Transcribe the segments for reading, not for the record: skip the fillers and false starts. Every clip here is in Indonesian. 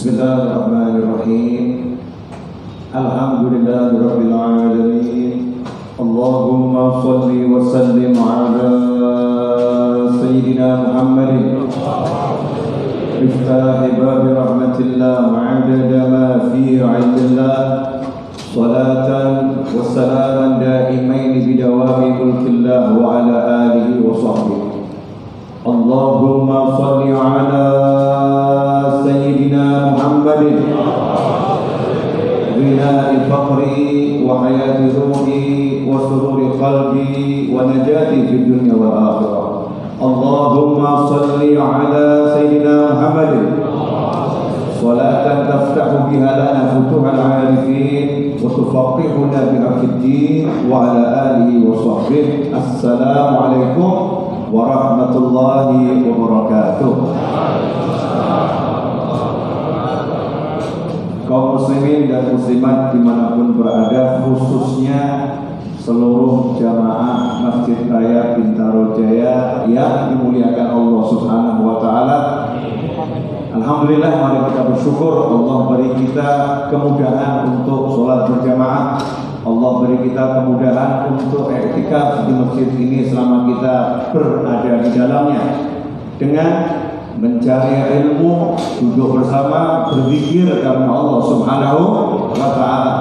Bismillahirrahmanirrahim. Alhamdulillahirabbil alamin. Allahumma shalli wa sallim ala sayyidina Muhammadin miftahi babi rahmatillah ma'adada ma fi 'ilmillah. Salatan wa salaman daimain bidawami mulkillah wa ala alihi wa sahbihi. Allahumma shalli ala sayyidina Muhammadin ghina'i faqri wa hayati ruhi wa sururi qalbi wa najati fid dunya wal akhirah. Allahumma shalli ala sayyidina Muhammadin salatan taftahu biha lana futuhal arifin wa tufaqihuna biha fid din wa ala alihi wa sahbihi. Assalamu alaikum warahmatullahi wabarakatuh. Kaum muslimin dan muslimat dimanapun berada, khususnya seluruh jamaah Masjid Raya Bintaro Jaya yang dimuliakan Allah Subhanahu wa Ta'ala. Alhamdulillah, mari kita bersyukur Allah beri kita kemudahan untuk sholat berjamaah. Allah beri kita kemudahan untuk i'tikaf di masjid ini selama kita berada di dalamnya, dengan mencari ilmu, duduk bersama, berzikir karena Allah Subhanahu wa Ta'ala.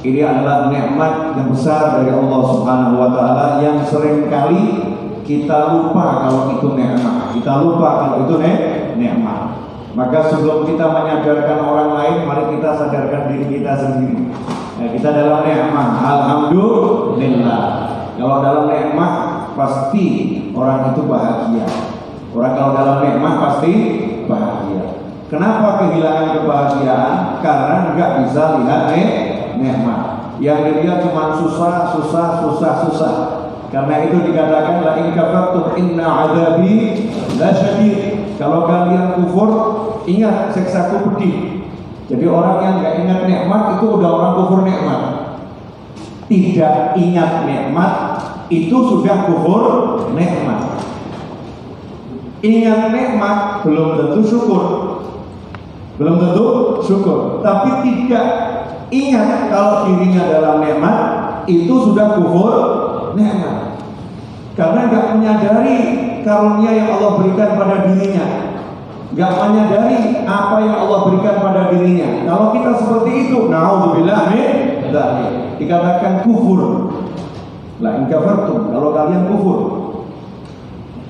Ini adalah nikmat yang besar dari Allah Subhanahu wa Ta'ala yang seringkali kita lupa kalau itu nikmat. Kita lupa kalau itu nikmat. Maka sebelum kita menyadarkan orang lain, mari kita sadarkan diri kita sendiri. Nah, kita dalam nikmat, alhamdulillah. Kalau dalam nikmat pasti orang itu bahagia. Orang kalau dalam nikmat pasti bahagia. Kenapa kehilangan kebahagiaan? Karena nggak bisa lihat nikmat. Yang dilihat cuma susah. Karena itu dikatakan la in kafartum inna adzabi lasyadid. Kalau kalian kufur, ingat siksaku pedih. Jadi orang yang nggak ingat nikmat itu udah orang kufur nikmat. Tidak ingat nikmat itu sudah kufur nikmat. Ingat nikmat belum tentu syukur. Tapi tidak ingat kalau dirinya dalam nikmat itu sudah kufur nikmat. Karena nggak menyadari karunia yang Allah berikan pada dirinya, nggak menyadari apa yang Allah berikan pada dirinya. Kalau kita seperti itu, naudzubillah min dzalik, dikatakan kufur. La in kafartum, kalau kalian kufur.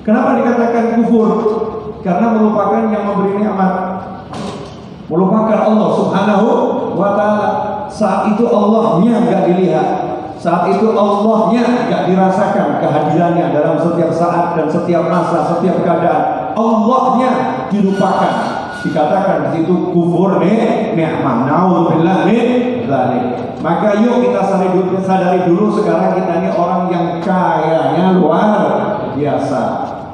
Kenapa dikatakan kufur? Karena melupakan yang memberi nikmat, melupakan Allah Subhanahu wa Ta'ala. Saat itu Allahnya nggak dilihat, saat itu Allahnya nggak dirasakan kehadirannya dalam setiap saat dan setiap masa, setiap keadaan. Allahnya dilupakan. Dikatakan di situ kufur nikmat. Naudzubillah min dzalik. Maka yuk kita sadari dulu sekarang kita ini orang yang kayanya luar biasa.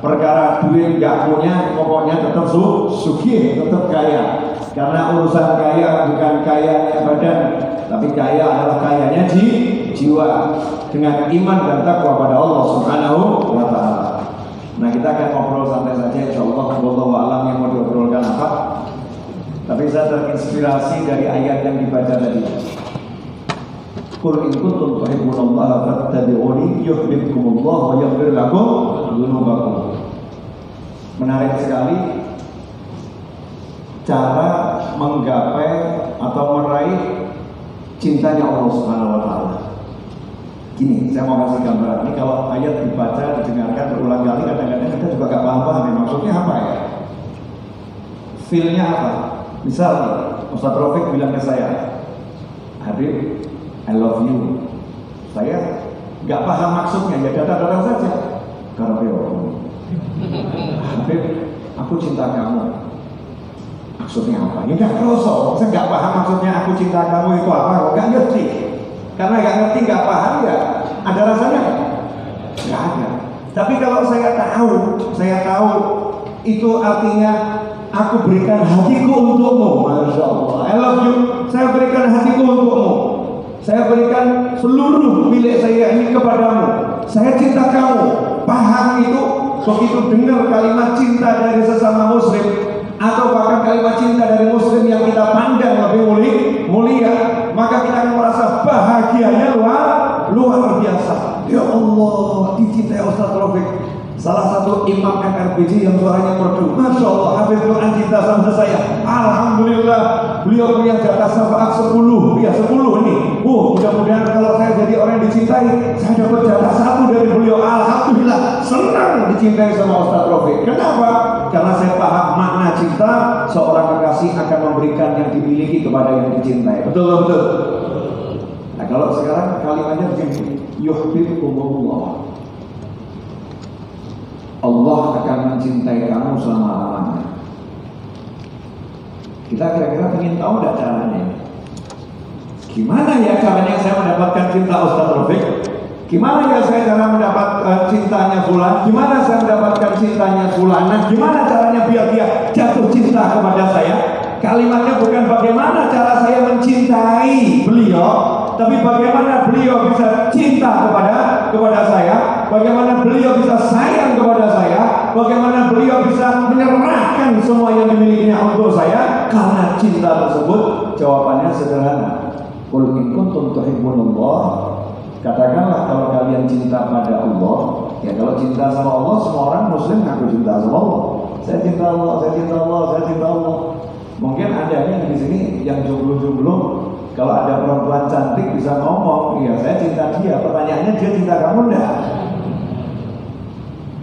Perkara duit nggak punya, pokoknya tetap sugih, tetap kaya. Karena urusan kaya bukan kayanya badan, tapi kaya adalah kayanya jiwa, dengan iman dan takwa pada Allah Subhanahu wa Ta'ala. Nah, kita akan ngobrol santai saja, insyaallah. Wallahu a'lam yang mau diobrolkan apa. Tapi saya terinspirasi dari ayat yang dibaca tadi. Qul in kuntum tuhibbunallaha fattabi'uni yuhibbukumullah wa yaghfir lakum dzunubakum. Menarik sekali cara menggapai atau meraih cintanya Allah Subhanahu wa Ta'ala. Gini, saya mau kasih gambaran. Ini kalau ayat dibaca, didengarkan berulang kali, kadang-kadang kita juga gak paham maksudnya apa ya. Feel-nya apa? Misal nih, Ustaz Rafiq bilang ke saya, Habib, I love you. Saya gak paham maksudnya, ya dada-dada saja. Karena Habib, aku cinta kamu. Maksudnya apa? Ya gak kroso. Saya gak paham maksudnya aku cinta kamu itu apa. Gak ngerti. Karena gak ngerti, gak paham, ya ada rasanya? Gak ada. Tapi kalau saya tahu itu artinya aku berikan hatiku untukmu. Masya Allah, I love you. Saya berikan hatiku untukmu. Saya berikan seluruh milik saya ini kepadamu. Saya cinta kamu. Paham itu? Begitu dengar kalimat cinta dari sesama muslim, atau bahkan kalimat cinta dari muslim yang kita pandang lebih mulia, maka kita akan merasa bahagianya luar biasa. Ya Allah, dicintai Ustaz Rafiq, salah satu imam MRBJ yang suaranya merdu. Masya Allah, Habib Quran cinta sama saya. Alhamdulillah, beliau punya jatah syafaat 10. Ya 10 ini. Mudah-mudahan kalau saya jadi orang yang dicintai, saya dapat jatah 1 dari beliau. Alhamdulillah, senang dicintai sama Ustaz Rafiq. Kenapa? Karena saya paham makna cinta. Seorang kekasih akan memberikan yang dimiliki kepada yang dicintai. Betul. Nah, kalau sekarang kalimatnya begini, yuhibbukumullah. Allah akan mencintai kamu selama-lamanya. Kita kira-kira ingin tahu tidak caranya? Gimana ya caranya saya mendapatkan cinta Ustaz Rafiq? Gimana ya saya cara mendapat cintanya Fulan? Gimana saya mendapatkan cintanya Fulana? Gimana caranya biar dia jatuh cinta kepada saya? Kalimatnya bukan bagaimana cara saya mencintai beliau, tapi bagaimana beliau bisa cinta kepada saya, bagaimana beliau bisa sayang kepada saya, bagaimana beliau bisa menyerahkan semua yang dimilikinya untuk saya karena cinta tersebut. Jawabannya sederhana. Qul in kuntum tuhibbunallah, katakanlah kalau kalian cinta pada Allah. Ya kalau cinta sama Allah, semua orang muslim ngaku cinta sama Allah. Saya cinta Allah, saya cinta Allah, saya cinta Allah. Mungkin ada yang di sini yang jomblo-jomblo, kalau ada perempuan cantik bisa ngomong, iya saya cinta dia. Pertanyaannya, dia cinta kamu enggak?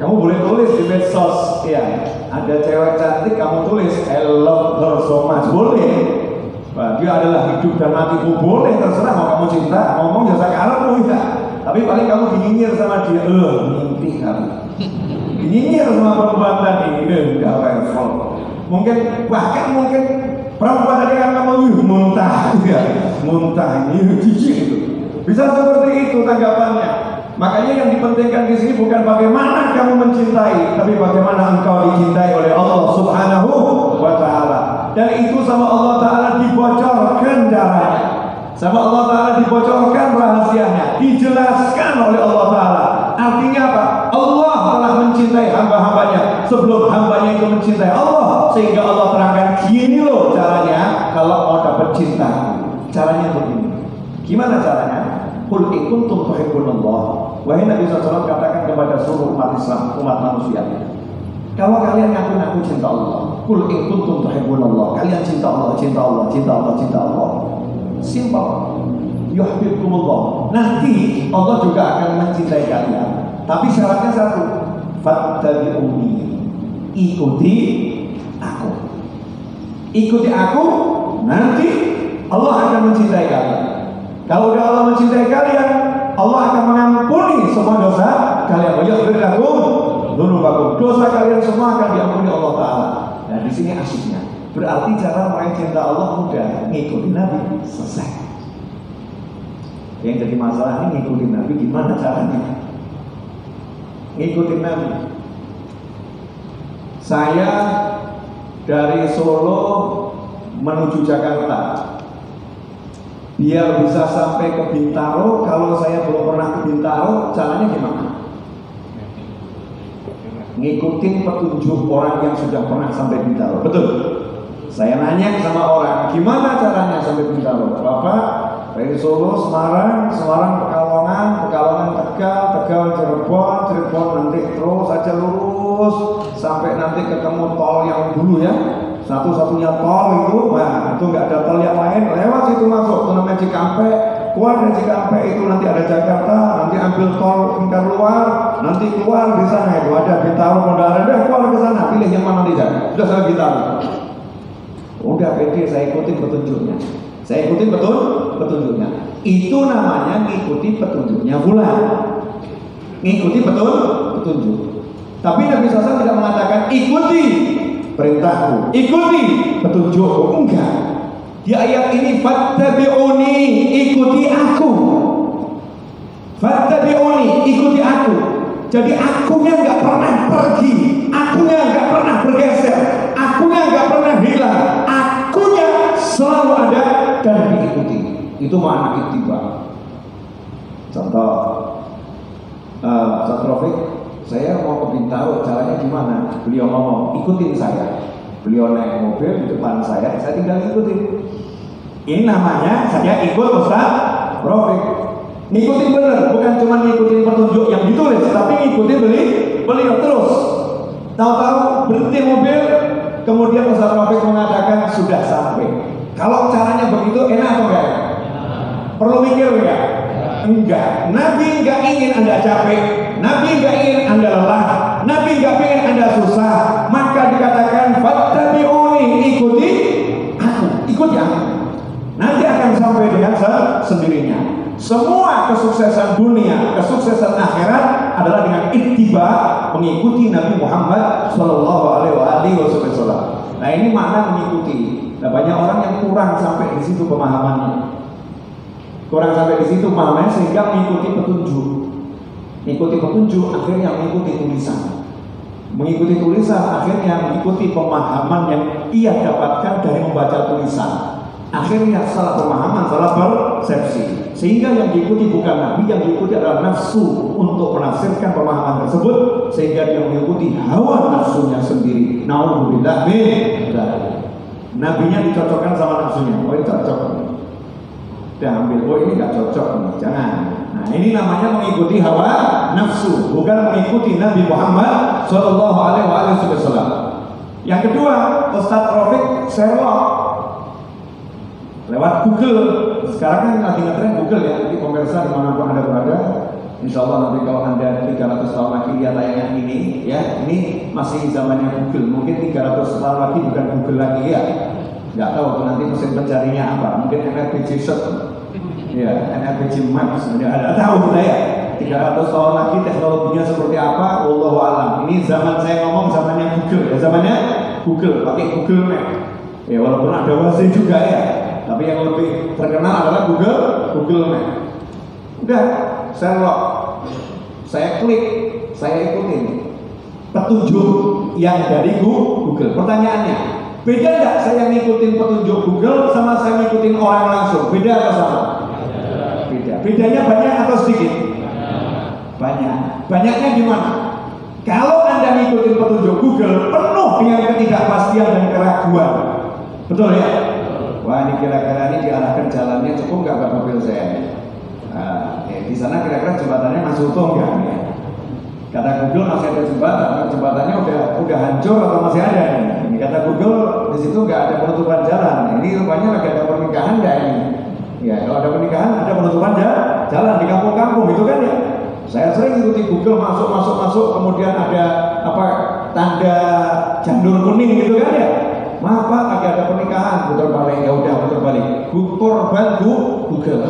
Kamu boleh tulis di medsos, ya ada cewek cantik, kamu tulis I love her so much, boleh. Nah, dia adalah hidup dan matiku, boleh, terserah mau kamu cinta, ngomong jasa karepmu ya. Tapi paling kamu dinyinyir sama dia, mimpi kamu. Dinyinyir sama perempuan tadi, enggak level. Mungkin perempuan tadi kan kamu muntah, ya, muntah ini jijik itu. Bisa seperti itu tanggapannya. Makanya yang dipentingkan di sini bukan bagaimana kamu mencintai, tapi bagaimana engkau dicintai oleh Allah Subhanahu wa Ta'ala. Dan itu sama Allah Ta'ala dibocorkan caranya, sama Allah Ta'ala dibocorkan rahasianya, dijelaskan oleh Allah Ta'ala. Artinya apa? Allah telah mencintai hamba-hambanya sebelum hambanya itu mencintai Allah, sehingga Allah terangkan gini loh caranya kalau mau dapat cinta. Caranya begini. Gimana caranya? Qul in kuntum tuhibbunallah. Wahai Nabi SAW katakan kepada seluruh umat Islam, umat manusia, kalau kalian ngaku-ngaku cinta Allah, qul in kuntum tuhibbunallah, kalian cinta Allah, cinta Allah, cinta Allah, cinta Allah. Simpel. Yuhibbukumullah. Nanti Allah juga akan mencintai kalian. Tapi syaratnya satu, fattabi'uni, ikuti aku. Ikuti aku, nanti Allah akan mencintai kalian. Kalau udah Allah mencintai kalian, Allah akan mengampuni semua dosa kalian. Wa yaghfir lakum dzunubakum. Dosa kalian semua akan diampuni Allah Ta'ala. Nah di sini asyiknya. Berarti cara meraih cinta Allah mudah, ngikutin Nabi, selesai. Yang jadi masalah ini ngikutin Nabi gimana caranya? Ngikutin Nabi. Saya dari Solo menuju Jakarta, biar bisa sampai ke Bintaro. Kalau saya belum pernah ke Bintaro, caranya gimana? Ngikutin petunjuk orang yang sudah pernah sampai Bintaro. Betul. Saya nanya sama orang, gimana caranya sampai Bintaro? Bapak dari Solo, Semarang, Pekalongan, Tegal, Cirebon, nanti terus aja lurus sampai nanti ketemu tol yang dulu ya. Satu-satunya tol itu, nah itu nggak ada tol yang lain, lewat situ masuk ke namanya Cikampek, keluar dari Cikampek itu nanti ada Jakarta, nanti ambil tol Lingkar Luar, nanti keluar di sana itu ada Bintaro, Pondok Indah, keluar ke sana, pilih yang mana tidak, sudah saya Bintaro. Udah pede, saya ikutin petunjuknya. Saya ikutin petunjuknya. Itu namanya ngikuti petunjuknya Fulan. Ngikuti petunjuk. Tapi Nabi SAW tidak mengatakan ikuti perintahku, ikuti petunjukku. Enggak. Di ayat ini fattabi'uni, ikuti aku. Fattabi'uni, ikuti aku. Jadi akunya nggak pernah pergi, akunya nggak pernah bergeser, akunya nggak pernah hilang, akunya selalu ada dan diikuti. Itu makna ittiba. Contoh, Ustaz Rafiq, saya mau ke Bintaro, caranya gimana? Beliau ngomong, ikutin saya. Beliau naik mobil di depan saya tinggal ikutin. Ini namanya saya ikut Ustaz Rafiq. Ngikutin bener, bukan cuma ngikutin petunjuk yang ditulis, tapi ngikutin beliau terus. Tahu-tahu berhenti mobil, kemudian Ustaz Rafiq mengatakan sudah sampai. Kalau caranya begitu enak atau enggak? Perlu mikir enggak? Enggak. Nabi enggak ingin Anda capek, Nabi enggak ingin Anda lelah, Nabi enggak ingin Anda susah. Maka dikatakan fattabi'uni, ikuti aku, ikuti aku. Nanti akan sampai dengan sendirinya. Semua kesuksesan dunia, kesuksesan akhirat adalah dengan ittiba, mengikuti Nabi Muhammad Shallallahu Alaihi Wasallam. Nah ini makna mengikuti. Nah banyak orang yang kurang sampai di situ pemahamannya, kurang sampai di situ pemahamannya sehingga mengikuti petunjuk. Mengikuti petunjuk akhirnya mengikuti tulisan. Mengikuti tulisan akhirnya mengikuti pemahaman yang ia dapatkan dari membaca tulisan. Akhirnya salah pemahaman, salah persepsi. Sehingga yang diikuti bukan Nabi, yang diikuti adalah nafsu untuk menafsirkan pemahaman tersebut, sehingga dia mengikuti hawa nafsunya sendiri. Nauzubillah min dzalik. Nabinya dicocokkan sama nafsunya. Oh ini cocok. Dia ambil, oh ini gak cocok nih, jangan. Nah ini namanya mengikuti hawa nafsu, bukan mengikuti Nabi Muhammad Shallallahu Alaihi Wasallam. Yang kedua, Ustaz Rafiq Sherlock lewat Google. Sekarang kan lagi ngetren Google ya, jadi pemirsa dimanapun Anda berada, insya Allah nanti kalau Anda 300 tahun lagi lihat tayangan ini, ya ini masih zamannya Google. Mungkin 300 tahun lagi bukan Google lagi ya, nggak tahu nanti mesin pencarinya apa, mungkin NRBG Search, ya NRBG Maps, ada tahu kita ya. 300 tahun lagi teknologinya seperti apa, wallahu a'lam. Ini zaman saya ngomong zamannya Google, ya zamannya Google, pakai Google Map. Ya walaupun ada Waze juga ya, tapi yang lebih terkenal adalah Google Map. Udah, Sherlock, saya klik, saya ikutin petunjuk yang dari Google. Pertanyaannya, beda nggak saya ngikutin petunjuk Google sama saya ngikutin orang langsung? Beda atau sama? Beda. Bedanya banyak atau sedikit? Banyak. Banyaknya gimana? Kalau Anda ngikutin petunjuk Google penuh dengan ketidakpastian dan keraguan, betul ya? Wah ini kira-kira ini diarahkan jalannya cukup nggak buat mobil saya? Di sana kira-kira jembatannya masih utuh nggak? Ya? Kata Google masih ada jembatan, jembatannya udah hancur atau masih ada? Ini kata Google di situ nggak ada penutupan jalan. Ini rupanya lagi ada pernikahan nggak ini? Ya kalau ada pernikahan ada penutupan jalan di kampung-kampung itu kan ya. Saya sering ikuti Google masuk, kemudian ada apa tanda jandur kuning gitu kan ya. Maaf Pak, lagi ada pernikahan, putar balik, ya udah putar balik. Korban Google,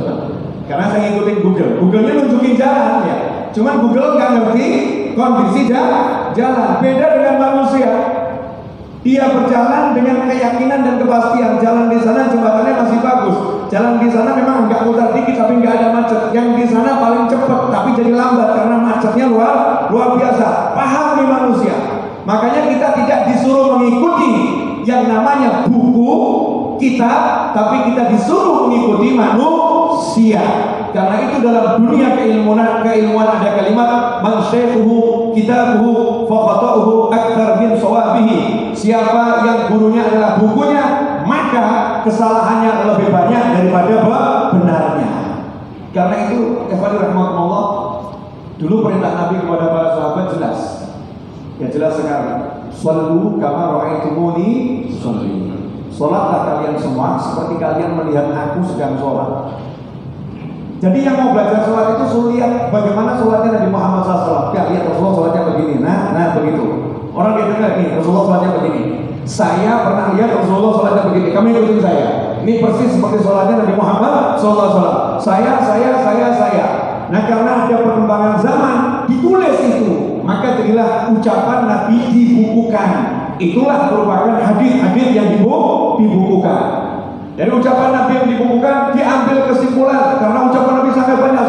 karena saya ngikutin Google. Google-nya nunjukin jalan ya, cuman Google nggak ngerti kondisi jalan. Beda dengan manusia, dia berjalan dengan keyakinan dan kepastian. Jalan di sana jembatannya masih bagus. Jalan di sana memang nggak putar dikit, tapi nggak ada macet. Yang di sana paling cepat, tapi jadi lambat karena macetnya luar biasa. Paham nih manusia. Makanya kita tidak disuruh mengikuti yang namanya buku kita, tapi kita disuruh mengikuti manusia. Karena itu dalam dunia keilmuan ada kalimat man syaikhuhu kitabuhu fa khata'uhu akthar min shawabihi. Siapa yang gurunya adalah bukunya, maka kesalahannya lebih banyak daripada benarnya. Karena itu ikhwani rahimakumullah, dulu perintah Nabi kepada para sahabat jelas. Ya jelas sekali. Shallu kama ra'aitumuni sholli. Salatlah kalian semua seperti kalian melihat aku sedang sholat. Jadi yang mau belajar sholat itu suruh lihat bagaimana sholatnya Nabi Muhammad SAW. Ya lihat Rasulullah sholatnya begini. Nah begitu. Orang dia dengar nih Rasulullah sholatnya begini. Saya pernah lihat Rasulullah sholatnya begini. Kamu ikutin saya. Ini persis seperti sholatnya Nabi Muhammad SAW. Saya. Nah karena ada perkembangan zaman ditulis itu, maka jadilah ucapan Nabi dibukukan. Itulah merupakan hadis-hadis yang dibukukan. Dari ucapan Nabi yang dibukukan diambil kesimpulan, karena ucapan Nabi sangat banyak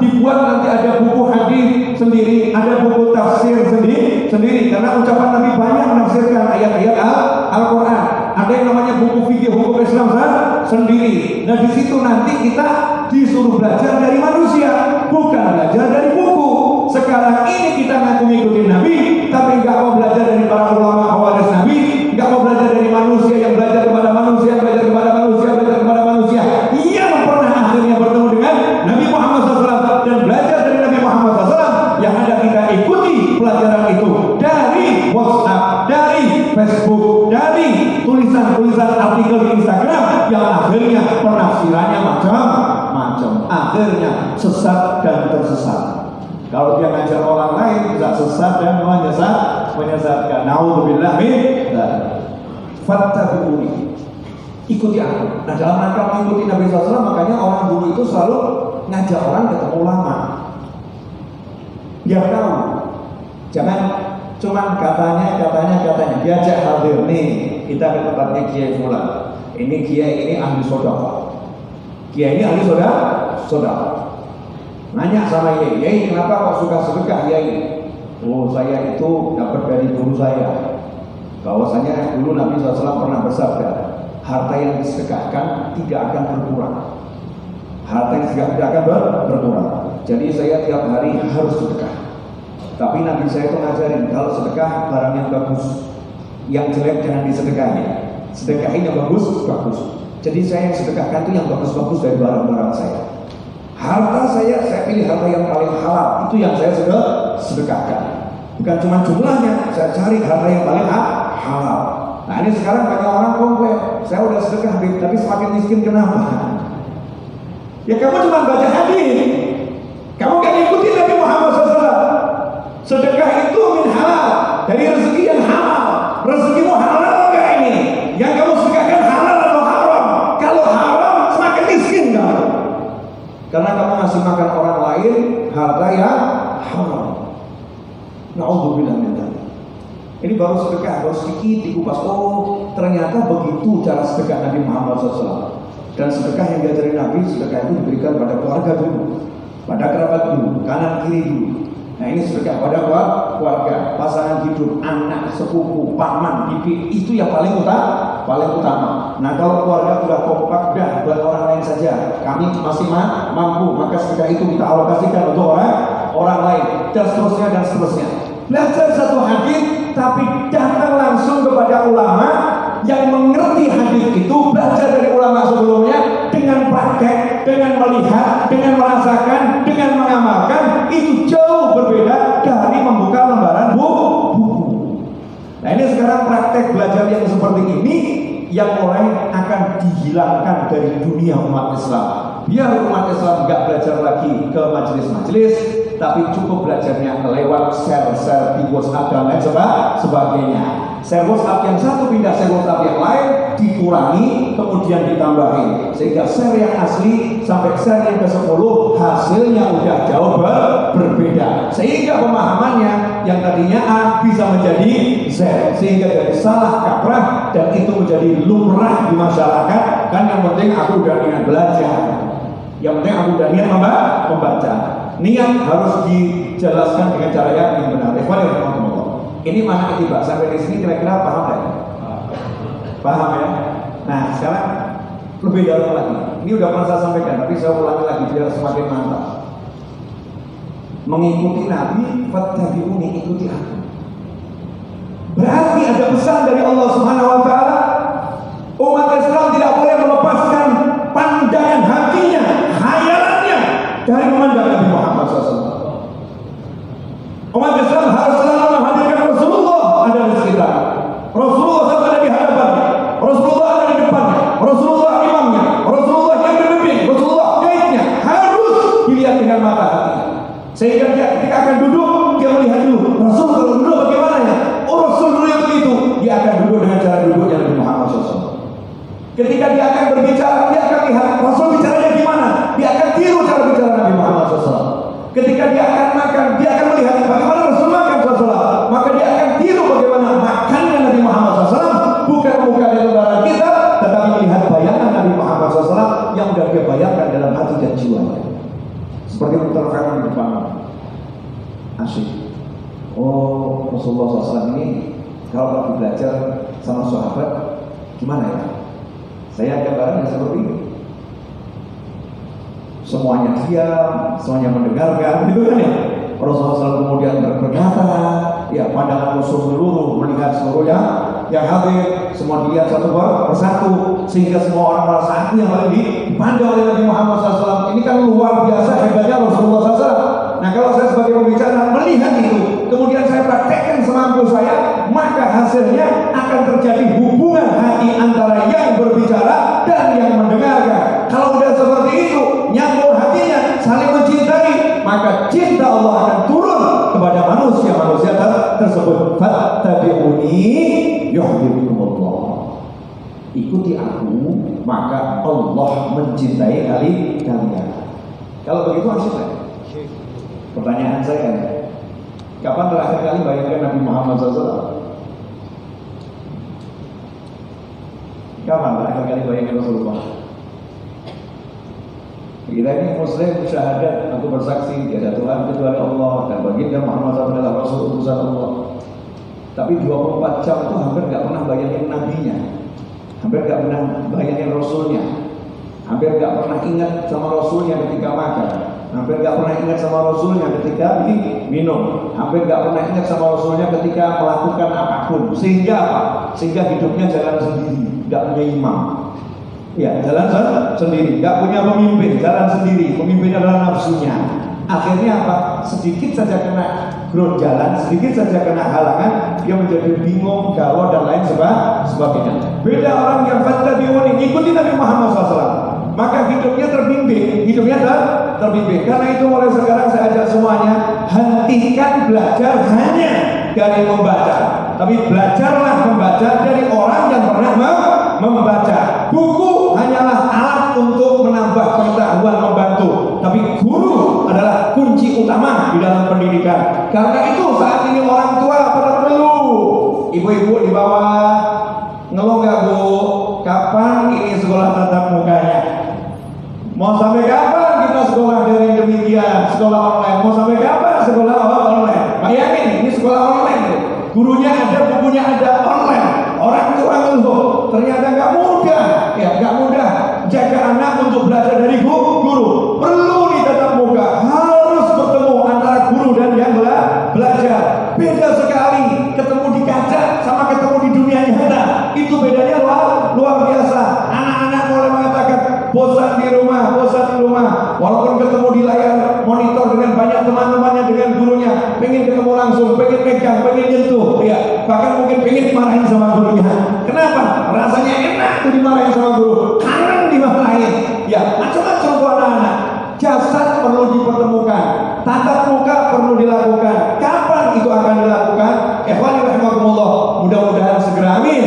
dibuat nanti ada buku hadis sendiri, ada buku tafsir sendiri karena ucapan Nabi banyak menafsirkan ayat-ayat Al-Quran. Ada yang namanya buku fikih hukum Islam sendiri. Nah di situ nanti kita disuruh belajar dari manusia, bukan belajar dari buku. Sekarang ini kita ngaku ngikutin Nabi, tapi nggak mau belajar dari para ulama pewaris Nabi, nggak mau akhirnya sesat dan tersesat. Kalau dia ngajar orang lain bisa sesat dan menyesatkan. Nauzubillah min dzalik. Fattabi'uni, ikuti aku. Nah, dalam rangka mengikuti Nabi SAW, makanya orang dulu itu selalu ngajak orang ketemu ulama. Biar tahu, jangan cuman katanya diajak hadir nih, kita ke tempatnya Kiai Fulan. Ini Kiai ini ahli sedekah. Kiai ini ahli sedekah. Nanya sama Yai, kenapa kok suka sedekah Yai? Oh, saya itu dapat dari guru saya. Bahwasanya dulu Nabi SAW pernah bersabda, harta yang disedekahkan tidak akan berkurang. Harta yang tidak akan berkurang. Jadi saya tiap hari harus sedekah. Tapi Nabi saya itu ngajarin, kalau sedekah barang yang bagus, yang jelek jangan disedekahin. Sedekahin yang bagus. Jadi saya yang sedekahkan itu yang bagus-bagus dari barang-barang saya. Harta saya pilih harta yang paling halal, itu yang saya sedekahkan. Bukan cuma jumlahnya, saya cari harta yang paling halal. Nah, ini sekarang banyak orang komplain, saya udah sedekah tapi semakin miskin, kenapa? Ya kamu cuma baca hadis, kamu gak ikuti Nabi Muhammad SAW. Sedekah itu min halal, dari rezeki yang halal. Rezekimu halal gak ini? Yang kamu sedekahkan halal atau haram? Kalau haram, semakin miskin kamu. Karena kamu ngasih makan orang lain harta yang haram. Na'udzubillah min dzalik. Ini baru sedekah, baru sedikit dikupas. Oh, ternyata begitu cara sedekah Nabi Muhammad SAW. Dan sedekah yang diajarin Nabi, sedekah itu diberikan pada keluarga dulu, pada kerabat dulu, kanan kiri dulu. Nah, ini sedekah pada keluarga, pasangan hidup, anak, sepupu, paman, bibi, itu yang paling utama. Nah, kalau keluarga sudah kompak, dah buat orang lain saja. Kami masih mampu, maka sedekah itu kita alokasikan untuk orang lain, dan seterusnya. Belajar satu hadis, tapi datang langsung kepada ulama yang mengerti hadis itu, belajar dari ulama sebelumnya dengan praktek, dengan melihat, dengan merasakan, dengan mengamalkan, itu jauh berbeda dari membuka lembaran buku. Nah, ini sekarang praktek belajar yang seperti ini yang mulai akan dihilangkan dari dunia umat Islam. Biar umat Islam nggak belajar lagi ke majelis-majelis, tapi cukup belajarnya lewat share di WhatsApp dan lain sebagainya. Share WhatsApp yang satu pindah share WhatsApp yang lain, dikurangi kemudian ditambahin, sehingga share yang asli sampai share yang ke-10 hasilnya udah jauh berbeda, sehingga pemahamannya yang tadinya A bisa menjadi Z, sehingga dari salah kaprah dan itu menjadi lumrah di masyarakat. Kan yang penting aku udah niat belajar, yang penting aku udah niat membaca. Niat harus dijelaskan dengan cara yang benar. Ini mana ketiba sampai di sini kira-kira paham ya? Paham ya? Nah, sekarang lebih dalam lagi. Ini udah pernah saya sampaikan, tapi saya ulangi lagi biar semakin mantap. Mengikuti Nabi, fattabi'uni, ikuti aku. Berarti ada pesan dari Allah Subhanahu wa taala. Umat Islam tidak boleh melepaskan pandangan hatinya, khayalannya dari memandang Nabi Muhammad SAW. Umat Islam harus selalu menghadirkan Rasulullah ada di sekitar. Rasulullah ada di hadapannya, Rasulullah ada di depannya, Rasulullah imamnya, Rasulullah yang berbimbing, Rasulullah guide-nya. Harus dilihat dengan mata hati. Sehingga dia ketika akan duduk, dia melihat dulu Rasul kalau duduk bagaimana ya? Oh, Rasul dulu yang begitu. Dia akan duduk dengan cara duduknya Nabi Muhammad SAW. Ketika dia akan berbicara, dia akan lihat Rasul bicaranya gimana. Dia akan tiru cara bicara Nabi Muhammad SAW. Ketika dia akan makan, dia akan melihat bagaimana Rasul makan SAW. Maka dia akan tiru bagaimana makannya Nabi Muhammad SAW. Bukan muka di lembaran kita, tetapi melihat bayangan Nabi Muhammad SAW yang sudah dia bayangkan dalam hati dan jiwanya. Seperti terangkan di depan. Asyik. Oh, Rasulullah SAW ini kalau lagi belajar sama sahabat, gimana ya? Saya gambarannya seperti ini. Semuanya diam, semuanya mendengarkan, gitu kan ya. Rasulullah SAW kemudian berkata, ya pandangan musuh seluruh melihat seluruhnya yang hadir, semua dilihat satu persatu, sehingga semua orang merasa aku yang paling dipandang oleh Nabi Muhammad SAW. Ini kan luar biasa hebatnya Rasulullah SAW. Nah kalau saya sebagai pembicara melihat itu, kemudian saya praktekkan semampu saya, maka hasilnya akan terjadi hubungan hati antara yang berbicara dan yang mendengarkan. Kalau udah seperti itu, nyambung hatinya, saling mencintai, maka cinta Allah akan turun kepada manusia tersebut. Fattabi'uni yuhibbukumullah. Ikuti aku, maka Allah mencintai kalian. Kalau begitu asik kan? Pertanyaan saya, kapan terakhir kali bayangkan Nabi Muhammad SAW? Kapan terakhir kali bayangkan Rasulullah? Kita ini Muslim syahadat, aku bersaksi tiada Tuhan kecuali Allah dan baginda Muhammad SAW adalah Rasul utusan Allah. Tapi 24 jam itu hampir gak pernah bayangin nabinya, hampir gak pernah bayangin Rasulnya, hampir gak pernah ingat sama Rasulnya ketika makan, hampir gak pernah ingat sama Rasulnya ketika minum, hampir gak pernah ingat sama Rasulnya ketika melakukan apapun. Sehingga apa? Sehingga hidupnya jalan sendiri, gak punya imam. Ya, jalan sendiri, gak punya pemimpin, jalan sendiri. Pemimpinnya adalah nafsunya. Akhirnya apa? Sedikit saja kena ground jalan, sedikit saja kena halangan, dia menjadi bingung, galau dan lain sebagainya. Beda orang yang fattabi'uni, ikuti Nabi Muhammad SAW, maka hidupnya terbimbing, Karena itu mulai sekarang saya ajak semuanya, hentikan belajar hanya dari membaca, tapi belajarlah membaca dari orang yang pernah membaca. Buku hanyalah alat untuk menambah pengetahuan, membantu, tapi guru adalah kunci utama di dalam pendidikan. Karena itu saat ini orang tua pada perlu, ibu-ibu di bawah ngeluh gak bu, kapan ini sekolah tatap mukanya? Mau sampai kapan kita sekolah dari demikian, sekolah online? Mau sampai kapan sekolah online? Bayangin, ini sekolah online, gurunya ada, bukunya ada, online. Orang tua ngeluh, ternyata gak mudah, gak mudah jaga anak untuk belajar dari guru. Perlu ditatap muka, harus bertemu antara guru dan yang belajar. Beda sekali ketemu di kaca sama ketemu di dunia nyata. Itu bedanya luar biasa. Anak-anak mulai mengatakan bosan di rumah. Walaupun ketemu di layar monitor dengan banyak teman-temannya, dengan gurunya, pengen ketemu langsung, pengen pegang, pengen nyentuh, bahkan mungkin pengen dimarahin sama gurunya. Kenapa? Rasanya enak tuh dimarahin sama guru, kangen dimarahin. Macam-macam tuh anak-anak. Jasad perlu dipertemukan, tatap muka perlu dilakukan. Kapan itu akan dilakukan? Ikhwani rahimakumullah, mudah-mudahan segera, amin.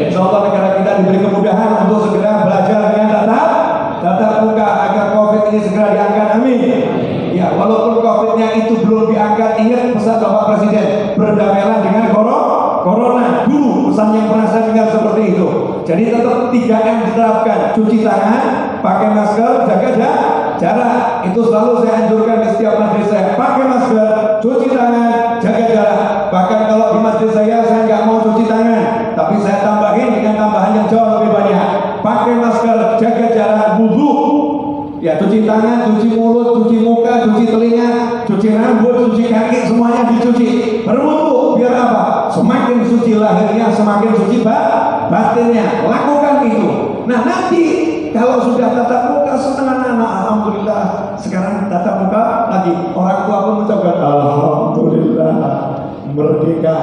Insyaallah negara kita diberi kemudahan untuk segera belajar dengan tatap muka agar COVID ini segera diangkat, amin. Walaupun COVID-nya itu belum diangkat, ingat pesan Bapak Presiden, berdamailah dengan corona. Dulu pesan yang pernah saya dengar seperti itu. Jadi tetap 3M diterapkan, cuci tangan, pakai masker, jaga jarak. Itu selalu saya anjurkan di setiap majelis saya. Pakai masker, cuci tangan, jaga jarak. Bahkan kalau di majelis saya nggak mau cuci tangan, tapi saya tambahin dengan tambahan yang jauh lebih banyak. Pakai masker, jaga jarak, wudu. Cuci tangan, cuci mulut, cuci muka, cuci telinga, cuci rambut, cuci kaki, semuanya dicuci. Berwudu, biar apa? Semakin suci lahirnya, semakin suci batinnya. Lakukan itu. Nah nanti kalau sudah tatap muka, senang anak-anak, alhamdulillah. Sekarang tatap muka lagi, orang tua pun mengucapkan alhamdulillah, merdeka.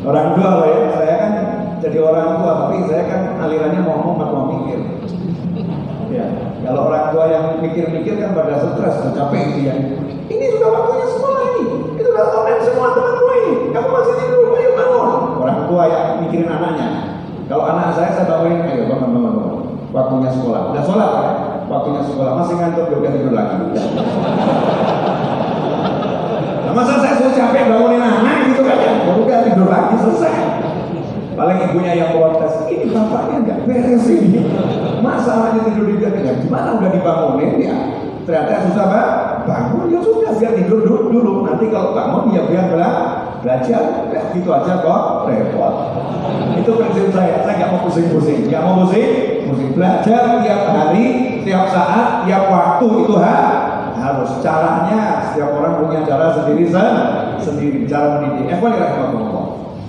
Orang tua saya kan jadi orang tua, tapi saya kan alirannya mau mikir. Kalau orang tua yang mikir-mikir kan pada stres, capek dia. Ini sudah waktunya sekolah ini, itu sudah online semua temanmu ini. Kamu masih tidur, ayo bangun. Orang tua yang mikirin anaknya. Kalau anak saya bangunin, ayo bangun. Waktunya sekolah. Udah sholat kan? Waktunya sekolah. Masih ngantuk, udah tidur lagi. Nah, masa saya suruh capek bangunin anak gitu kan? Udah tidur lagi, selesai. Paling ibunya yang protes, ini bapaknya nggak beres ini. Masa anaknya tidur di belakang, gimana udah dibangunin ternyata susah bangun, sudah biar tidur dulu. Nanti kalau bangun biar belajar, gitu aja kok repot. Itu prinsip saya nggak mau pusing-pusing, belajar tiap hari, tiap saat, tiap waktu itu harus. Caranya setiap orang punya cara sendiri, cara mendidik.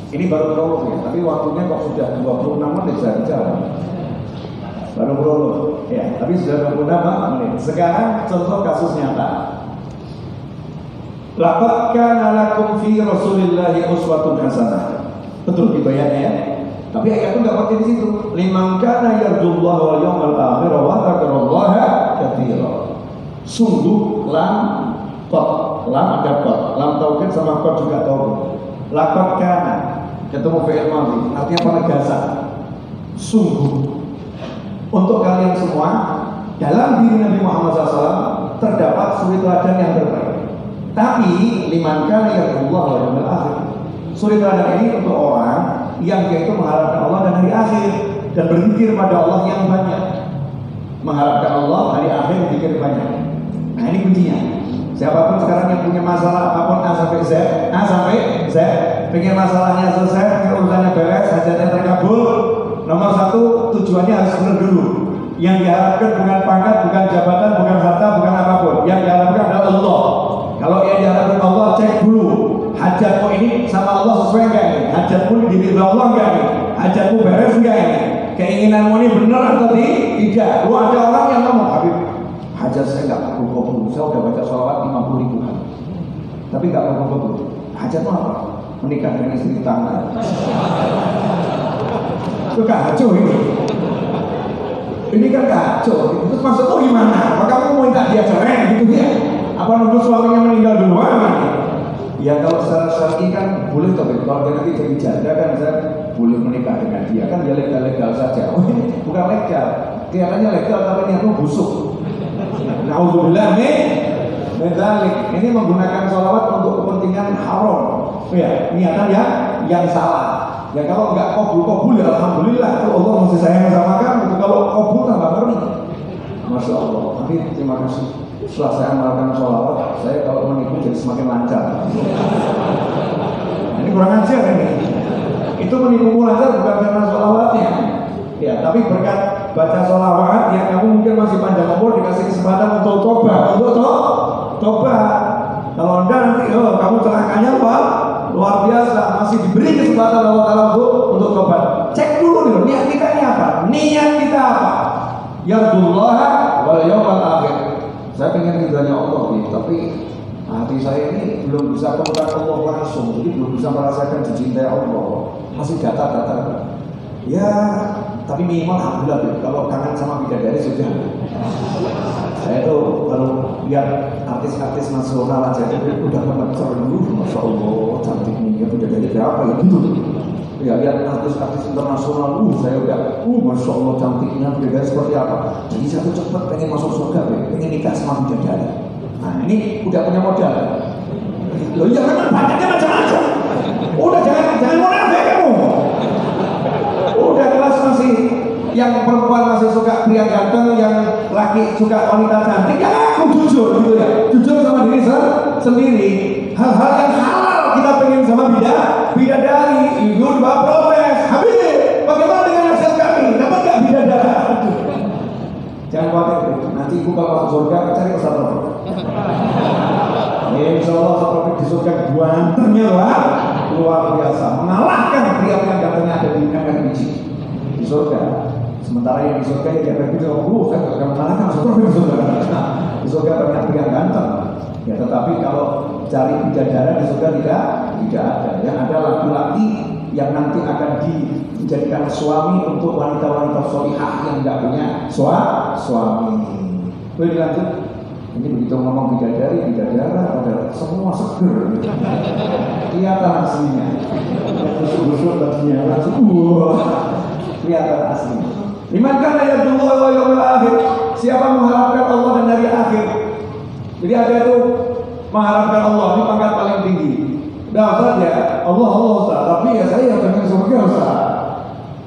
Ini baru prolog tapi waktunya kok sudah 26 menit saya bicara. Baru prolog, tapi sudah 26 menit. Sekarang contoh kasus nyata. Laqad kana lakum fi Rasulillahi uswatun hasanah. Betul gitu ya. Tapi ayat itu nggak pakai di situ. Liman kana yarjullaha wal yawmal akhir wa dzakarallaha katsira. Sungguh lam ada qad. Lam taukid sama qad juga taukid. Laqad kana ketemu fi'il madhi, artinya penegasan. Sungguh untuk kalian semua dalam diri Nabi Muhammad SAW terdapat suri teladan yang terbaik. Tapi liman kana yarjullaha wal yawmal akhir. Suri teladan ini untuk orang yang yaitu mengharapkan Allah dan hari akhir dan berzikir pada Allah yang banyak. Mengharapkan Allah, hari akhir, berzikir banyak. Nah ini kuncinya. Siapapun sekarang yang punya masalah apapun A sampai Z, pengen masalahnya selesai, pengen urusannya beres, hajatnya terkabul, nomor satu tujuannya harus benar dulu. Yang diharapkan bukan pangkat, bukan jabatan, bukan harta, bukan apapun. Yang diharapkan adalah Allah. Kalau yang diharapkan Allah, cek dulu hajatmu ini sama Allah sesuai enggak ini? Hajatmu diridhoi Allah enggak ini? Hajatmu beres enggak ini? Keinginanmu ini benar atau tidak? Lu ada orang yang ngomong, Habib, hajat saya enggak kabul-kabul. Saya udah baca sholawat 50 ribu kali, tapi enggak kabul-kabul. Hajatmu apa? Menikah dengan istri tetangga. Itu kacau ini. Ini kan kacau. Terus maksudnya gimana? Maka kamu mau minta dia cerai gitu ya? Apa nunggu suaminya meninggal duluan? Ya kalau secara syar'i kan boleh, tapi kalau dia nanti jadi janda kan saya boleh menikah dengan dia, kan dia legal saja. Oh, ini bukan legal, kelihatannya legal tapi niatnya busuk. Nauzubillah min dzalik. Ini menggunakan sholawat untuk kepentingan haram. Ya, niatan yang salah. Ya kalau nggak kabul ya alhamdulillah, itu Allah masih sayang sama kamu. Kalau kabul tambah ngeri. Masya Allah. Tapi terima kasih. Setelah saya melakukan sholawat, saya kalau menipu jadi semakin lancar. Ini kurang ajar ini. Itu menipu lancar bukan karena sholawatnya, ya, tapi berkat baca sholawat yang kamu mungkin masih panjang umur dikasih kesempatan untuk tobat, Kalau anda nanti, kamu celakanya apa? Luar biasa, masih diberi kesempatan Allah Taala untuk tobat. Cek dulu nih, niat kita ini apa? Niat kita apa? Yarjullaha wal yawmal akhir. Saya pengen ridhanya Allah nih, tapi hati saya ini belum bisa kontak Allah langsung, jadi belum bisa merasakan dicintai Allah, masih datar. Ya, tapi minimal alhamdulillah kalau kangen sama bidadari sudah. Saya tuh kalau lihat artis-artis nasional aja itu udah gemeter dulu, masya Allah cantiknya bidadari berapa ya gitu. Ya lihat artis-artis internasional, saya udah, masya Allah cantiknya bidadari seperti apa. Jadi saya tuh cepet pengen masuk surga, pengen nikah sama bidadari. Nah ini udah punya modal. Loh iya kan banyaknya macam-macam. Udah jangan munafik kamu. Udah kelas masih yang perempuan masih suka pria ganteng, yang laki suka wanita cantik, ya aku jujur gitu ya. Jujur sama diri sendiri. Hal-hal yang halal kita pengen sama bidadari, ibu dua protes. Habis bagaimana dengan hasil kami? Dapat gak bidadari? Jangan khawatir, nanti ibu kalau masuk surga cari Ustaz Taufik. Insya Allah Ustaz Taufik di surga gantengnya lah, luar biasa, mengalahkan pria-pria gantengnya ada di MRBC di surga. Sementara yang di surga ya MRBC, saya gak akan mengalahkan Ustaz Taufik di surga. Di surga banyak pria ganteng. Ya tetapi kalau cari bidadari di surga tidak ada. Yang ada laki-laki yang nanti akan dijadikan suami untuk wanita-wanita sholihah yang tidak punya suami. Boleh dilanjut? Ini begitu ngomong bidadari pada semua seger. Kelihatan aslinya. Busuk-busuk tadinya langsung kelihatan aslinya. Liman kana yarjullaha wal yawmal akhir. Siapa mengharapkan Allah dan hari akhir. Jadi ada itu mengharapkan Allah, ini pangkat paling tinggi. Nah Ustaz ya, Allah Ustaz, tapi ya saya pengen surga Ustaz.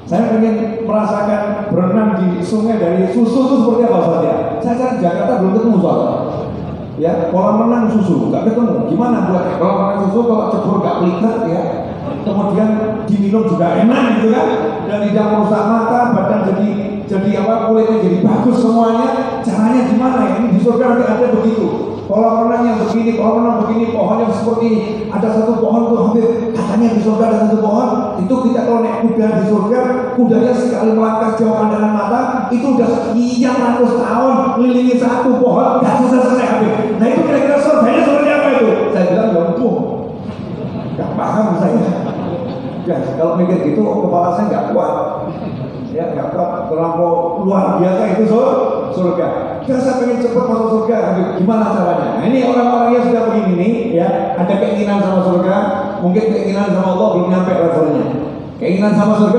Saya pengen merasakan berenang di sungai dari susu itu seperti apa Ustaz ya? Saya cari Jakarta belum ketemu Ustaz. Ya, kolam renang susu, nggak ketemu. Gimana buatnya? Kolam renang susu kalau cebur nggak pelikat ya. Kemudian diminum juga enak gitu kan. Dan tidak merusak mata, badan jadi apa, kulitnya jadi bagus semuanya. Caranya gimana ya? Ini di surga nanti ada begitu. Kolam renang yang begini, kolam renang begini, pohon yang seperti ini. Ada satu pohon tuh hampir, katanya di surga ada satu pohon. Itu kita kalau naik kuda di surga, kudanya sekali melangkah jauh pandangan mata, itu udah sekian ratus tahun mengelilingi satu pohon, gak selesai habis. Nah itu kira-kira surganya seperti apa itu? Saya bilang Kalau mikir gitu kepala saya nggak kuat. Ya nggak kuat, terlampau luar biasa itu surga. Kita saya pengen cepat masuk surga, gimana caranya? Nah, ini orang-orang yang sudah begini nih, ya ada keinginan sama surga, mungkin keinginan sama Allah belum nyampe levelnya. Keinginan sama surga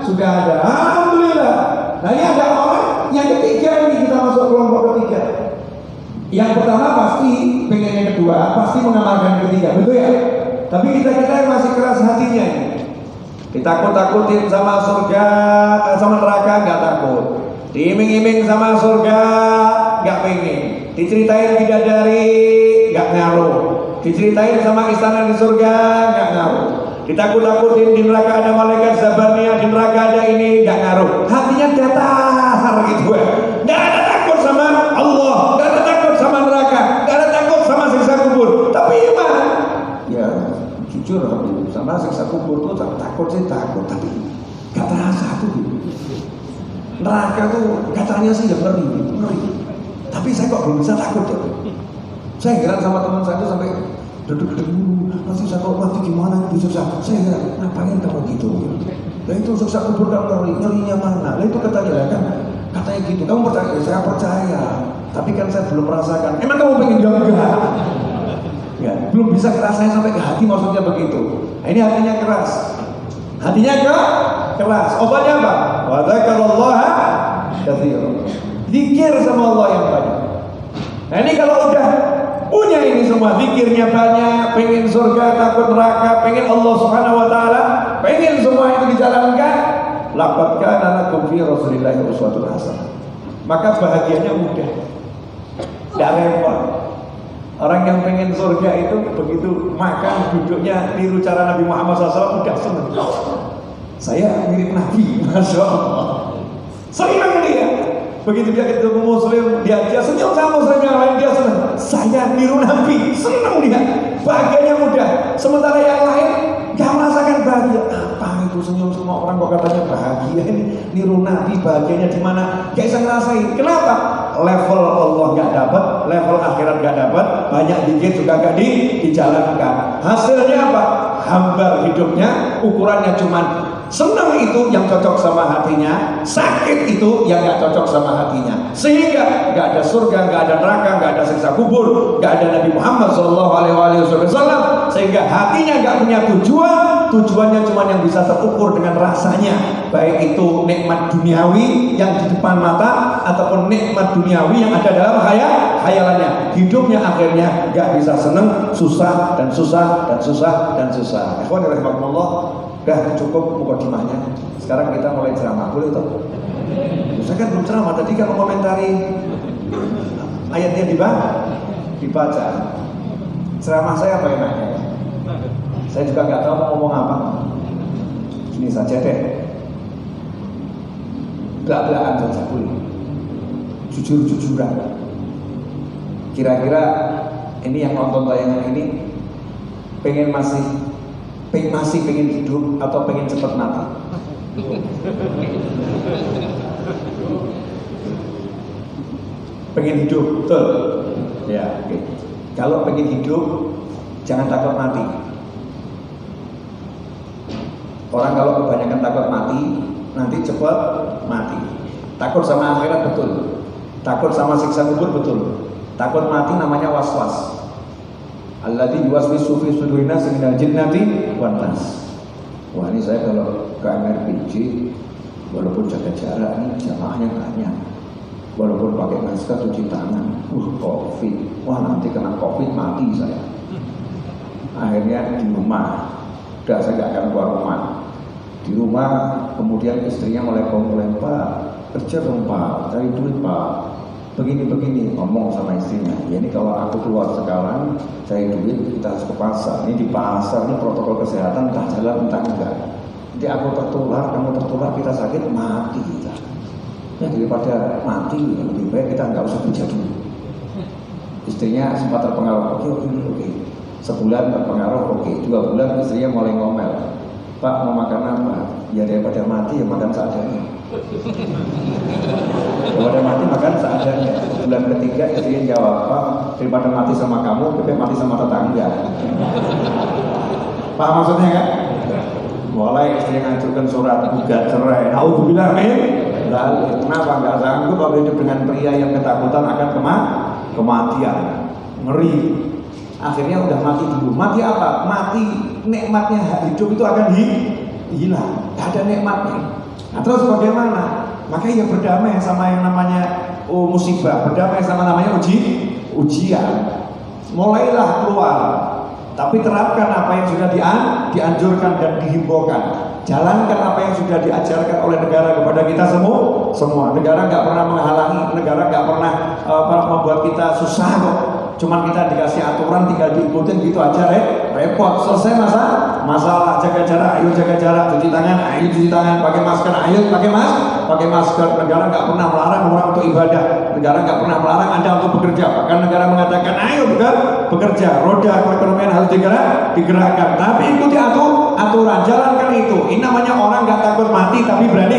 sudah ada. Alhamdulillah. Nah ini ada orang yang ketiga ini kita masuk kelompok ketiga. Yang pertama pasti pengen yang kedua, pasti mengamalkan yang ketiga, betul ya? Tapi kita masih keras hatinya ini. Ditakut-takutin sama surga, sama neraka nggak takut. Diiming-iming sama surga nggak pengen. Diceritain bidadari nggak ngaruh. Diceritain sama istana di surga nggak ngaruh. Ditakut-takutin di neraka ada malaikat Zabaniyah, di neraka ada ini nggak ngaruh. Hatinya datar gitu ya. Nggak ada takut sama Allah, nggak ada takut sama neraka, nggak ada takut sama siksa kubur. Tapi iman, ya jujur sama siksa kubur tuh takut sih takut, tapi nggak terasa tuh. Neraka tuh katanya sih yang ngeri. Tapi saya kok belum bisa takut ya. Saya heran sama teman saya tuh sampai duduk-duduk nanti saya kalau mati gimana itu susah. Saya heran, ngapain kamu gitu? Nah itu siksa kubur kan ngerinya mana? Nah itu katanya kan, katanya gitu. Kamu percaya? Saya percaya. Tapi kan saya belum merasakan. Emang kamu pengen enggak? Ya, belum bisa ngerasain sampai ke hati, maksudnya begitu. Nah, ini hatinya keras. Hatinya keras. Obatnya apa? Wa dzakarallaha katsiran. Zikir sama Allah yang banyak. Nah, ini kalau udah punya ini semua, zikirnya banyak, pengen surga, takut neraka, pengen Allah Subhanahu wa taala, pengen semua itu dijalankan, laqad kana lakum fi rasulillahi uswatun hasanah. Maka bahagianya mudah. Enggak repot. Orang yang pengen surga itu begitu makan duduknya tiru cara Nabi Muhammad SAW udah senang. Saya mirip Nabi, Masya Allah. Senang dia. Begitu dia ketemu Muslim, dia senyum sama Muslim yang lain, dia senang. Saya niru Nabi, senang dia. Bahagianya mudah. Sementara yang lain gak merasakan bahagia. Apa itu senyum semua orang kok katanya bahagia? Ini niru Nabi, bahagianya di mana? Gak bisa ngerasain. Kenapa? Level Allah gak dapat, level akhirat gak dapat, banyak dikit juga gak dijalankan. Hasilnya apa? Hambar hidupnya, ukurannya cuman senang itu yang cocok sama hatinya, sakit itu yang gak cocok sama hatinya. Sehingga gak ada surga, gak ada neraka, gak ada siksa kubur, gak ada Nabi Muhammad SAW. Sehingga hatinya gak punya tujuan, tujuannya cuma yang bisa terukur dengan rasanya. Baik itu nikmat duniawi yang di depan mata, ataupun nikmat duniawi yang ada dalam khayalannya. Hidupnya akhirnya gak bisa senang, susah dan susah dan susah dan susah. Ikhwan rahimakumullah. Udah cukup mukadimahnya. Sekarang kita mulai ceramah, boleh toh? Saya kan belum ceramah, tadi kan mengomentari ayatnya dibaca. Ceramah saya apa enaknya? Saya juga nggak tahu mau ngomong apa. Gini saja deh. Belak-belakan saja boleh. Jujur-jujuran. Kira-kira ini yang nonton tayangan ini masih pengen hidup atau pengen cepat mati? Pengen hidup, betul? Ya, oke. Kalau pengen hidup, jangan takut mati. Orang kalau kebanyakan takut mati, nanti cepat mati. Takut sama akhirat, betul. Takut sama siksa kubur, betul. Takut mati namanya was-was. Alladzi yuwaswisu fi sudurin nas minal jinnati wan nas. Wah, ini saya kalau ke MRPJ walaupun jaga jarak ini jamaahnya banyak. Walaupun pakai masker, cuci tangan, Covid. Wah, nanti kena Covid mati saya. Akhirnya di rumah. Udah saya gak akan keluar rumah. Di rumah kemudian istrinya mulai komplain, "Pak, kerja dong Pak, cari duit Pak. Begini-begini," ngomong sama istrinya. Ya ini kalau aku keluar sekarang cari duit, kita harus ke pasar. Ini di pasar, ini protokol kesehatan, entah jalan entah enggak. Nanti aku tertular, kamu tertular, kita sakit, mati kita. Ya daripada mati, lebih baik kita nggak usah kerja dulu. Istrinya sempat terpengaruh, oke. Sebulan terpengaruh, oke. 2 bulan istrinya mulai ngomel, "Pak, mau makan apa?" Ya daripada mati ya makan seadanya. Daripada mati makan seadanya. Bulan ketiga istrinya jawab, "Pak, daripada mati sama kamu, lebih mati sama tetangga." Pak maksudnya kan? Mulai istri ngajukan surat gugat cerai. Naudzubillah min dzalik. Kenapa nggak sanggup kalau hidup dengan pria yang ketakutan akan kematian? Ngeri. Akhirnya udah mati dulu. Mati apa? Mati nikmatnya hidup itu akan hilang. Gak ada nikmatnya. Nah terus bagaimana? Makanya ya berdamai sama yang namanya musibah, berdamai sama namanya ujian. Mulailah keluar. Tapi terapkan apa yang sudah dianjurkan dan dihimbaukan. Jalankan apa yang sudah diajarkan oleh negara kepada kita semua. Negara nggak pernah menghalangi, negara nggak pernah membuat kita susah kok. Cuman kita dikasih aturan tinggal diikutin gitu aja repot. Selesai masalah jaga jarak, ayo jaga jarak, cuci tangan, ayo cuci tangan, pakai masker, ayo pakai masker. Negara nggak pernah melarang orang untuk ibadah, negara nggak pernah melarang Anda untuk bekerja. Bahkan negara mengatakan ayo bekerja, roda perekonomian harus digerakkan. Tapi ikuti aturan, jalankan itu. Ini namanya orang nggak takut mati tapi berani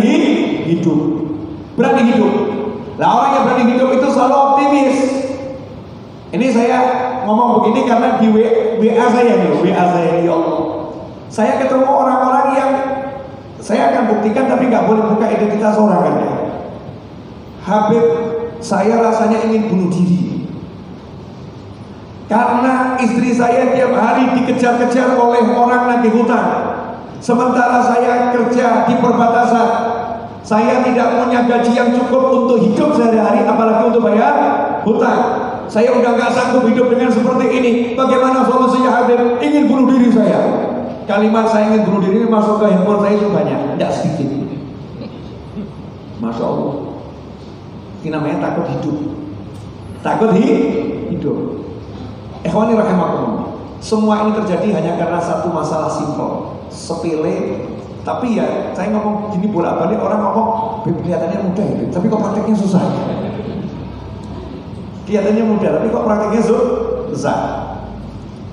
hidup. Berani hidup. Nah orang yang berani hidup itu selalu optimis. Ini saya ngomong begini karena di WA saya nih, ya Allah. Saya ketemu orang-orang yang saya akan buktikan tapi nggak boleh buka identitas orang kan ya. Habib, saya rasanya ingin bunuh diri. Karena istri saya tiap hari dikejar-kejar oleh orang nagih hutang. Sementara saya kerja di perbatasan. Saya tidak punya gaji yang cukup untuk hidup sehari-hari, apalagi untuk bayar hutang. Saya udah gak sanggup hidup dengan seperti ini. Bagaimana solusinya Habib? Ingin bunuh diri saya. Kalimat saya ingin bunuh diri masuk ke handphone saya itu banyak, tidak sedikit. Masya Allah. Ini namanya takut hidup. Takut hidup. Ikhwani rahimakumullah. Semua ini terjadi hanya karena satu masalah simpel, sepele. Tapi ya, saya ngomong gini bolak-balik, orang ngomong kelihatannya mudah ya, tapi kok prakteknya susah. Kelihatannya mudah, tapi kok prakteknya susah.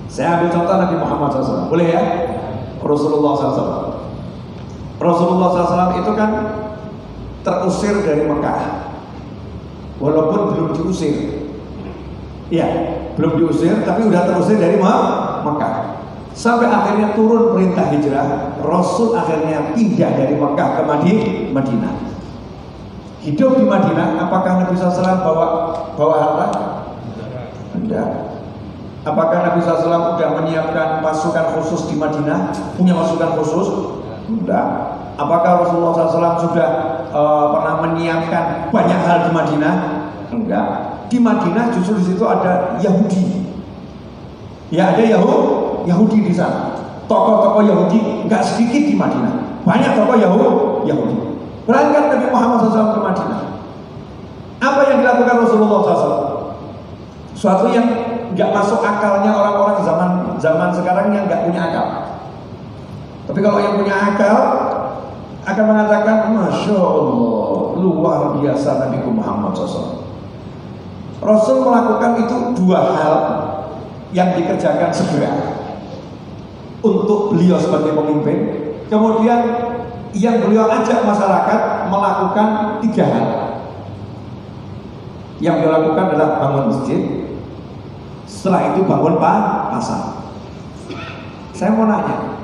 Saya ambil contoh Nabi Muhammad SAW, boleh ya? Rasulullah SAW. Rasulullah SAW itu kan terusir dari Mekah, walaupun belum diusir. Iya, belum diusir, tapi udah terusir dari Mekah. Sampai akhirnya turun perintah hijrah, Rasul akhirnya pindah dari Mekah ke Madinah. Hidup di Madinah, apakah Nabi SAW bawa harta? Tidak. Apakah Nabi SAW sudah menyiapkan pasukan khusus di Madinah? Punya pasukan khusus? Tidak. Apakah Rasulullah SAW sudah pernah menyiapkan banyak hal di Madinah? Enggak. Di Madinah justru di situ ada Yahudi. Ya ada Yahudi di sana. Tokoh-tokoh Yahudi nggak sedikit di Madinah. Banyak tokoh Yahudi. Berangkat Nabi Muhammad SAW ke Madinah. Apa yang dilakukan Rasulullah SAW? Suatu yang nggak masuk akalnya orang-orang zaman sekarang yang nggak punya akal. Tapi kalau yang punya akal akan mengatakan, Masya Allah, luar biasa Nabi Muhammad SAW. Rasul melakukan itu dua hal yang dikerjakan segera untuk beliau sebagai pemimpin. Kemudian yang beliau ajak masyarakat melakukan tiga hal. Yang beliau lakukan adalah bangun masjid. Setelah itu bangun pasar. Saya mau nanya,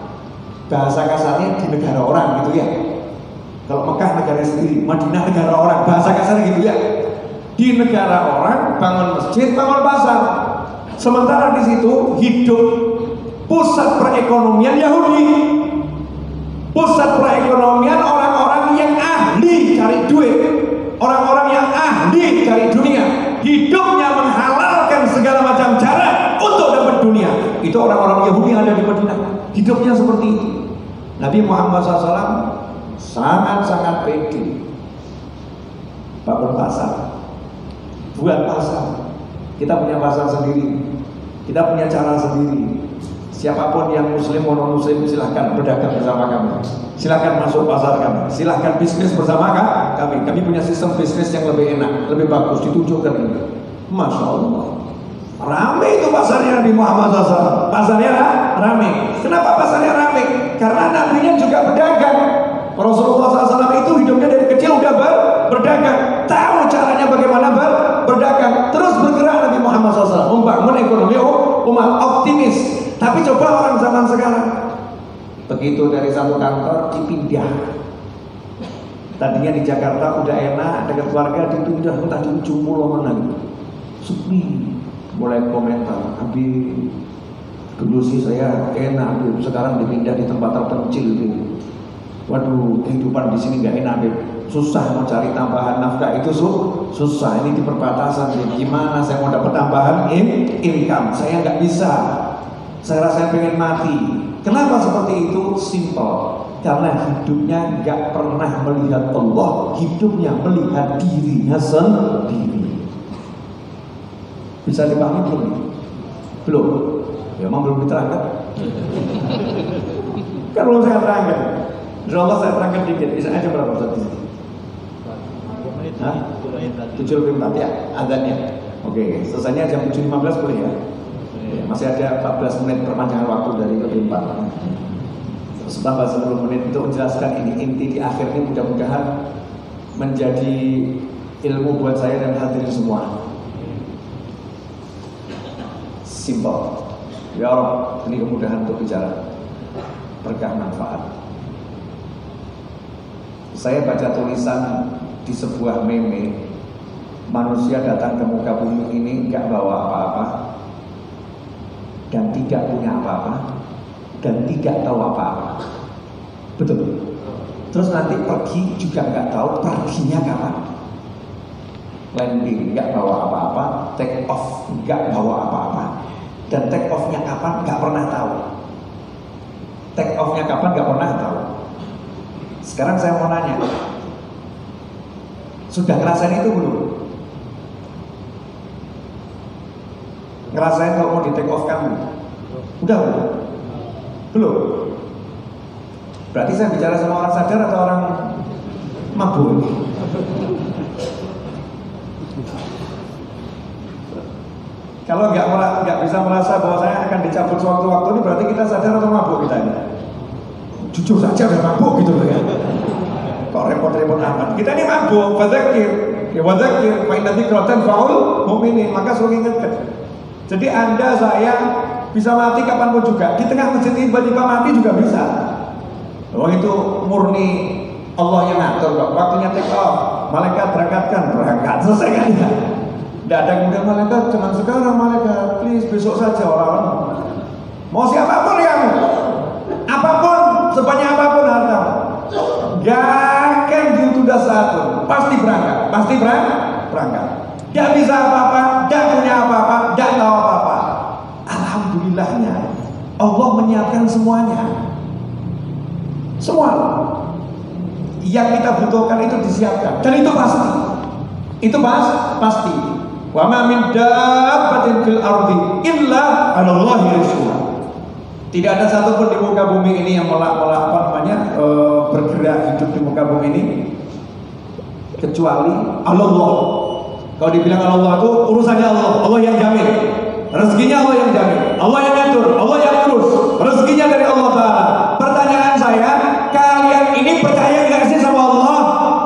bahasa kasarnya di negara orang gitu ya. Kalau Mekah negara sendiri, Madinah negara orang, bahasa kasarnya gitu ya. Di negara orang bangun masjid, bangun pasar. Sementara di situ hidup pusat perekonomian Yahudi, pusat perekonomian orang-orang yang ahli cari duit, orang-orang yang ahli cari dunia, hidupnya menghalalkan segala macam cara untuk dapat dunia. Itu orang-orang Yahudi yang ada di Madinah, hidupnya seperti itu. Nabi Muhammad SAW sangat-sangat pede bangun pasar, buat pasar. Kita punya pasar sendiri, kita punya cara sendiri. Siapapun yang muslim atau non muslim silahkan berdagang bersama kami, silahkan masuk pasar kami, silahkan bisnis bersama kami. Kami punya sistem bisnis yang lebih enak, lebih bagus, ditunjukkan ini. Masya Allah, rame itu pasarnya Nabi Muhammad SAW. Pasarnya rame. Kenapa pasarnya rame? Karena nabinya juga berdagang. Rasulullah SAW itu hidupnya dari kecil udah berdagang, tahu caranya bagaimana berdagang. Terus bergerak Nabi Muhammad SAW membangun ekonomi umat, optimis. Tapi coba orang zaman sekarang, Begitu dari satu kantor dipindah. Tadinya di Jakarta udah enak, dekat keluarga, dipindah entah di ujung pulau mana gitu. Sepi. Mulai komentar, Habib, dulu sih saya enak, Habib. Sekarang dipindah di tempat terpencil gitu. Waduh, kehidupan di sini nggak enak, Habib. Susah mau cari tambahan nafkah itu susah. Ini di perbatasan, Habib. Gimana saya mau dapat tambahan income? Saya nggak bisa. Saya rasa pengen mati. Kenapa seperti itu? Simple. Karena hidupnya nggak pernah melihat Allah, hidupnya melihat dirinya sendiri. Bisa dipahami belum? Belum? Ya memang belum diterangkan. Kan belum saya terangkan. Insyaallah saya terangkan dikit. Bisa aja berapa Ustaz di sini? 7:04 ya, azannya. Oke, selesainya jam 7:15 boleh ya? Masih ada 14 menit perpanjangan waktu dari lebih 4. Tambah 10 menit untuk menjelaskan ini. Inti di akhir ini mudah-mudahan menjadi ilmu buat saya dan hadirin semua. Simple. Ya Allah, ini kemudahan untuk bicara. Berkah manfaat. Saya baca tulisan di sebuah meme. Manusia datang ke muka bumi ini enggak bawa apa-apa dan tidak punya apa-apa dan tidak tahu apa-apa. Betul. Terus nanti pergi juga nggak tahu perginya kapan. Landing nggak bawa apa-apa, take off nggak bawa apa-apa, dan take offnya kapan nggak pernah tahu. Take offnya kapan nggak pernah tahu. Sekarang saya mau nanya, sudah ngerasain itu belum? Ngerasain kalau mau di take off kamu? Udah belum? Belum. Berarti saya bicara sama orang sadar atau orang mabuk? Kalau nggak bisa merasa bahwa saya akan dicabut sewaktu-waktu ini, berarti kita sadar atau mabuk kita ini? Jujur saja udah mabuk gitu loh ya. Kok repot-repot amat? Kita ini mabuk, wadzakir. Ya wadzakir, fa inna dzikratan faul mu'minin. Maka suruh ingatkan. Jadi Anda, saya bisa mati kapanpun juga. Di tengah masjid tiba-tiba mati juga bisa. Oh itu murni Allah yang ngatur kok. Waktunya take off, malaikat berangkat, selesai kan ya. Tidak ada kemudian malaikat, jangan sekarang malaikat, please besok saja orang. Mau siapapun kamu, apapun, sebanyak apapun harta, gak akan ditunda satu, pasti berangkat. Gak bisa apa-apa, gak punya apa-apa, gak tahu apa-apa. Alhamdulillahnya Allah menyiapkan semuanya. Semua yang kita butuhkan itu disiapkan, dan itu pasti. Itu pasti. Wa ma min dabbatin fil ardi illa 'ala Allahi rizquha. Tidak ada satupun di muka bumi ini yang bergerak hidup di muka bumi ini kecuali Allah. Kalau dibilang Allah itu urusannya Allah yang jamin. Rezekinya Allah yang jamin, Allah yang ngatur, Allah yang urus. Rezekinya dari Allah Ta'ala. Pertanyaan saya, kalian ini percaya gak sih sama Allah?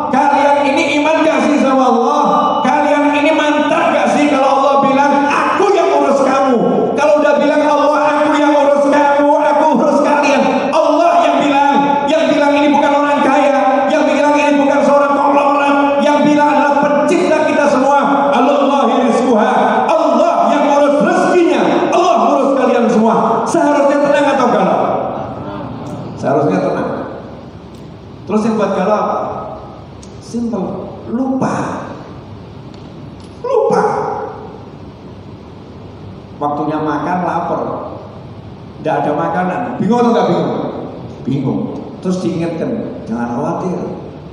Kalian ini iman gak sih sama Allah? Kalian ini mantap gak sih kalau Allah bilang aku yang urus kamu? Kalau udah bilang Allah aku yang urus kamu, aku urus kalian. Allah yang bilang ini bukan orang kaya, yang bilang ini bukan seorang konglomerat, yang bilang adalah pencipta kita semua. Allahi rizquha. Allah yang urus rezekinya, Allah urus kalian semua. Seharusnya tenang atau galau? Seharusnya tenang. Terus yang buat galau apa? Simple, lupa. Waktunya makan lapar, tidak ada makanan, bingung atau nggak bingung? Bingung. Terus diingatkan, jangan khawatir,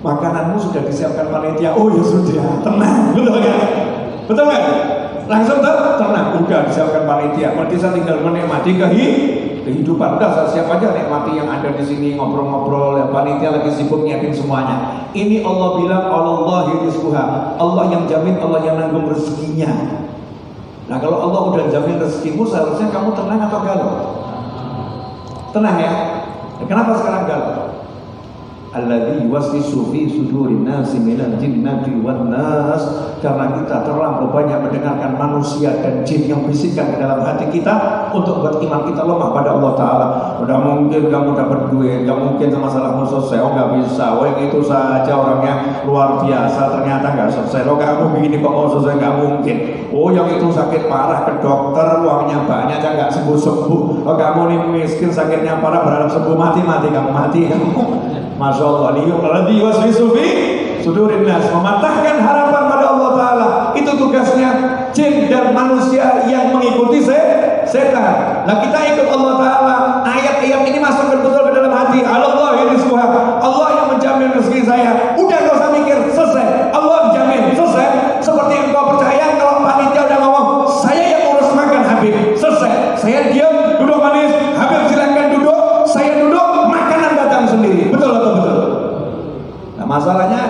makananmu sudah disiapkan panitia. Oh ya sudah, tenang, betul kan? Betul kan? Langsung tenang, udah disiapkan panitia. Berarti saya tinggal menikmati kehidupan. Udah saya siap aja nikmati yang ada di sini, ngobrol-ngobrol. Ya, panitia lagi sibuk nyiapin semuanya. Ini Allah bilang Allahi rizquha. Allah yang jamin, Allah yang nanggung rezekinya. Nah kalau Allah udah jamin rezekimu, seharusnya kamu tenang atau galau? Tenang ya. Kenapa sekarang galau? alladzi yuwaswisu fi sudurin nasi minal jinnati wan nas, karena kita terlalu banyak mendengarkan manusia dan jin yang bisikan ke dalam hati kita untuk buat iman kita lemah pada Allah Ta'ala. Udah mungkin kamu dapat duit, gak mungkin masalahmu selesai, oh gak bisa, oh yang itu saja orangnya luar biasa, ternyata gak selesai, oh kamu begini kok mau selesai, gak mungkin, oh yang itu sakit parah ke dokter, uangnya banyak aja gak sembuh-sembuh, oh kamu nih miskin sakitnya parah berharap sembuh, mati kamu, Masya Allah, alladzi yuwaswisu fi sudurin nas, mematahkan harapan pada Allah Ta'ala. Itu tugasnya jin dan manusia yang mengikuti setan. Nah kita ikut Allah Ta'ala, ayat-ayat ini masuk betul ke dalam hati. Allah ya rizquha, Allah yang menjamin rezeki saya. Udah gak usah mikir, selesai, Allah jamin, selesai. Seperti yang kau percaya kalau panitia udah ngomong, saya yang urus makan Habib, selesai. Saya diam, duduk manis, Habib silakan duduk, saya duduk, makanan datang sendiri. Betul atau betul? Nah masalahnya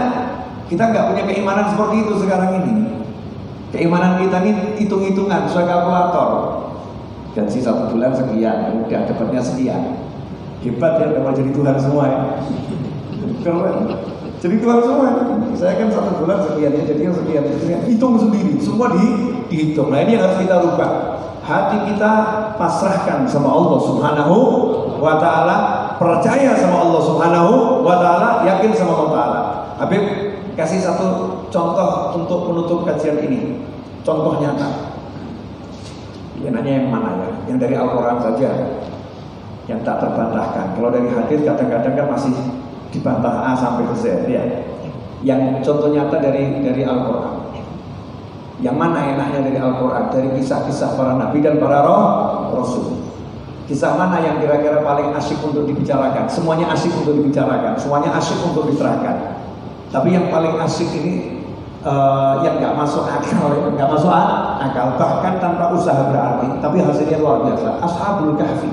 kita nggak punya keimanan seperti itu sekarang ini. Keimanan kita ini hitung-hitungan sesuai kalkulator. Gaji 1 bulan sekian, udah dapatnya sekian. Hebat ya, dapat jadi Tuhan semua ya. Keren. Jadi Tuhan semua. Saya kan 1 bulan sekian, ya jadi sekian. Hitung sendiri, semua dihitung. Nah ini yang harus kita rubah. Hati kita pasrahkan sama Allah Subhanahu wa Ta'ala, percaya sama Allah Subhanahu wa Ta'ala, yakin sama Allah Ta'ala. Habib kasih satu contoh untuk menutup kajian ini. Contoh nyata. Ya nanya yang mana ya? Yang dari Al-Quran saja, yang tak terbantahkan. Kalau dari hadis kadang-kadang kan masih dibantah A sampai ke Z ya. Yang contoh nyata dari Al-Quran. Yang mana enaknya dari Al-Quran? Dari kisah-kisah para nabi dan para rasul. Kisah mana yang kira-kira paling asyik untuk dibicarakan? Semuanya asyik untuk dibicarakan, semuanya asyik untuk diterangkan. Tapi yang paling asyik ini yang nggak masuk akal, bahkan tanpa usaha berarti, tapi hasilnya luar biasa. Ashabul Kahfi.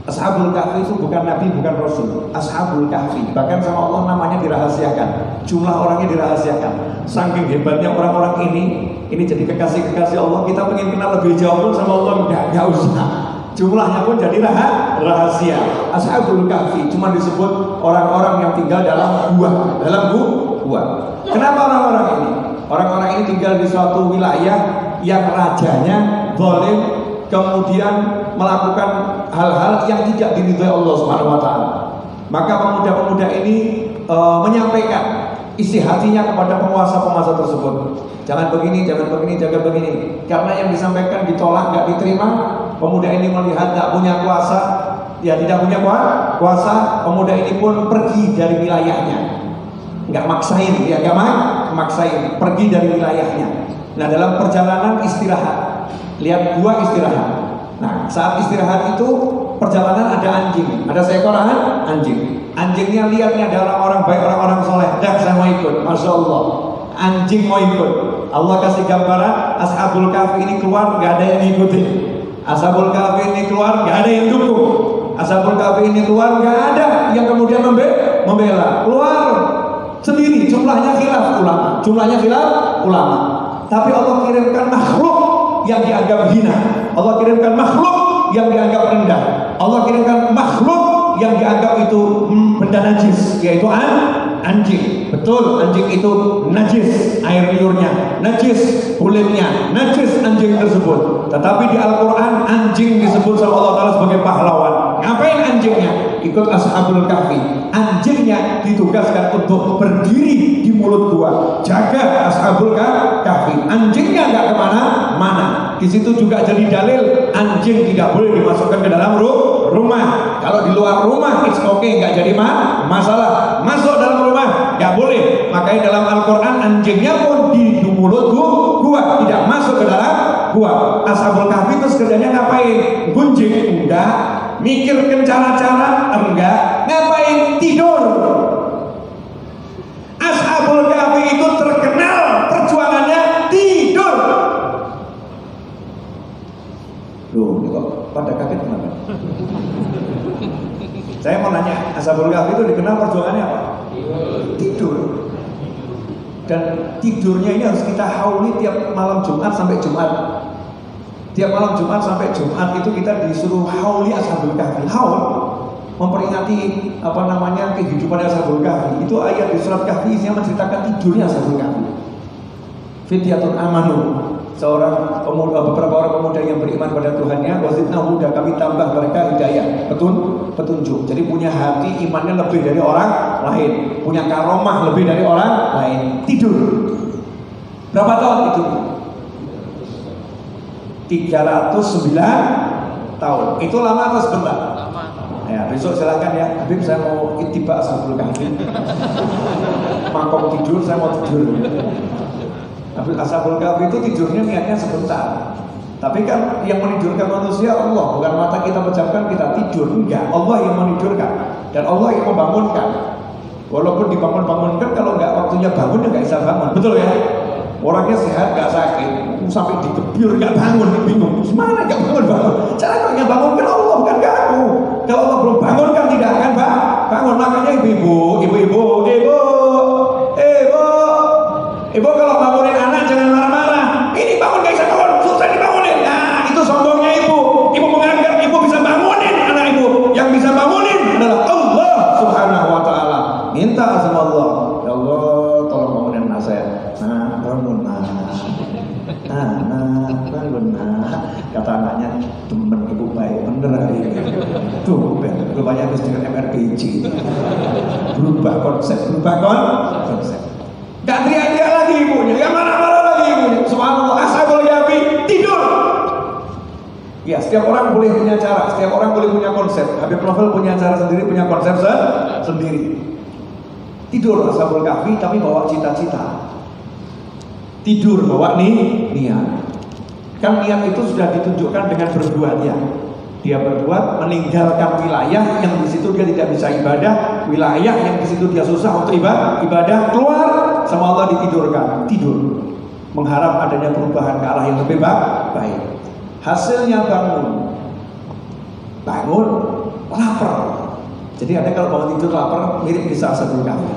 Ashabul Kahfi itu bukan nabi, bukan rasul. Ashabul Kahfi, bahkan sama Allah namanya dirahasiakan, jumlah orangnya dirahasiakan. Saking hebatnya orang-orang ini jadi kekasih-kekasih Allah. Kita pengen kenal lebih jauh pun sama Allah nggak usah. Jumlahnya pun jadi rahasia. Ashabul Kahfi cuma disebut orang-orang yang tinggal dalam gua. Kenapa orang-orang ini? Orang-orang ini tinggal di suatu wilayah yang rajanya zalim, kemudian melakukan hal-hal yang tidak diridhoi Allah Subhanahu wa Ta'ala. Maka pemuda-pemuda ini menyampaikan isi hatinya kepada penguasa-penguasa tersebut. Jangan begini. Karena yang disampaikan ditolak, nggak diterima. Pemuda ini melihat nggak punya kuasa, tidak punya kuasa. Pemuda ini pun pergi dari wilayahnya. Nggak maksain, nggak maksain, pergi dari wilayahnya. Nah dalam perjalanan istirahat, lihat gua istirahat. Nah saat istirahat itu perjalanan ada anjing, ada seekor anjing. Anjingnya lihatnya adalah orang baik, orang-orang soleh. Dah saya mau ikut, masya Allah. Anjing mau ikut. Allah kasih gambaran Ashabul Kahfi ini keluar nggak ada yang ngikutin. Ashabul Kahfi ini keluar nggak ada yang dukung. Ashabul Kahfi ini keluar nggak ada yang kemudian membela. Keluar sendiri, jumlahnya khilaf ulama. Tapi Allah kirimkan makhluk yang dianggap hina. Allah kirimkan makhluk yang dianggap rendah. Allah kirimkan makhluk yang dianggap itu benda najis, yaitu anjing. Betul, anjing itu najis, air liurnya najis, kulitnya najis anjing tersebut. Tetapi di Al-Quran anjing disebut sama Allah Ta'ala sebagai pahlawan. Ngapain anjingnya? Ikut Ashabul Kahfi. Anjingnya ditugaskan untuk berdiri di mulut gua, jaga Ashabul Kahfi. Anjingnya nggak kemana-mana. Di situ juga jadi dalil anjing tidak boleh dimasukkan ke dalam rumah. Kalau di luar rumah it's okay, nggak jadi masalah. Masuk dalam rumah nggak boleh. Makanya dalam Al-Quran anjingnya pun di mulut gua, tidak masuk ke dalam gua. Ashabul Kahfi itu kerjanya ngapain? Gunjing? Enggak. Mikirkan cara-cara? Enggak. Ngapain? Tidur. Ashabul Kahfi itu terkenal perjuangannya tidur. Loh, ini kok pada kaget kenapa? Saya mau nanya, Ashabul Kahfi itu dikenal perjuangannya apa? Tidur. Dan tidurnya ini harus kita hauli tiap malam Jumat sampai Jumat. Tiap malam Jumat sampai Jumat itu kita disuruh hauli Ashabul Kahfi. Haul. memperingati kehidupan Ashabul Kahfi. Itu ayat di surat Kahfi isinya menceritakan tidurnya Ashabul Kahfi. Fityatun amanu, beberapa orang pemuda yang beriman pada Tuhannya, wazidnahum huda, kami tambah mereka hidayah, petunjuk. Jadi punya hati imannya lebih dari orang lain, punya karomah lebih dari orang lain. Tidur. Berapa tahun tidur? 309 tahun. Itu lama atau sebentar? Ya, besok silakan ya. Habib, saya mau ittiba Ashabul Kahfi. Mangkok tidur, saya mau tidur. Tapi Ashabul Kahfi itu tidurnya niatnya sebentar. Tapi kan yang menidurkan manusia Allah, bukan mata kita pejamkan kita tidur. Enggak, Allah yang menidurkan dan Allah yang membangunkan. Walaupun dibangun-bangunkan, kalau nggak waktunya bangun ya nggak bisa bangun. Betul ya? Orangnya sehat, nggak sakit, sampai dikebir nggak bangun, bingung. Gimana nggak bangun? Caranya bangunkan Allah, bukan kamu. Kalau Allah belum bangunkan tidak akan bangun. Makanya ibu kalau bangunin anak jangan marah-marah. Ini bangun gak bisa bangun, susah dibangunin. Nah, itu sombongnya ibu. Ibu menganggap ibu bisa bangunin anak ibu. Yang bisa bangunin adalah Allah Subhanahu wa ta'ala. Minta sama Allah, ya Allah tolong bangunin anak saya. Nah, bangun bangun. Kata anaknya, temen ibu baik bener hari ini. Tuh, rupanya habis dengan MRPJ. Berubah konsep. Gak teriak-teriak lagi ibunya, gak marah-marah lagi ibunya. Subhanallah, Ashabul Kahfi tidur. Ya, setiap orang boleh punya cara, setiap orang boleh punya konsep. Habib Novel punya cara sendiri, punya konsep sendiri. Tidur Ashabul Kahfi tapi bawa cita-cita. Tidur bawa niat. Kan niat itu sudah ditunjukkan dengan berbuatnya. Dia berbuat meninggalkan wilayah yang di situ dia tidak bisa ibadah, wilayah yang di situ dia susah untuk ibadah, keluar sama Allah ditidurkan, tidur, mengharap adanya perubahan ke arah yang lebih baik. Hasilnya bangun, lapar. Jadi ada kalau bangun tidur lapar mirip kisah Ashabul Kahfi.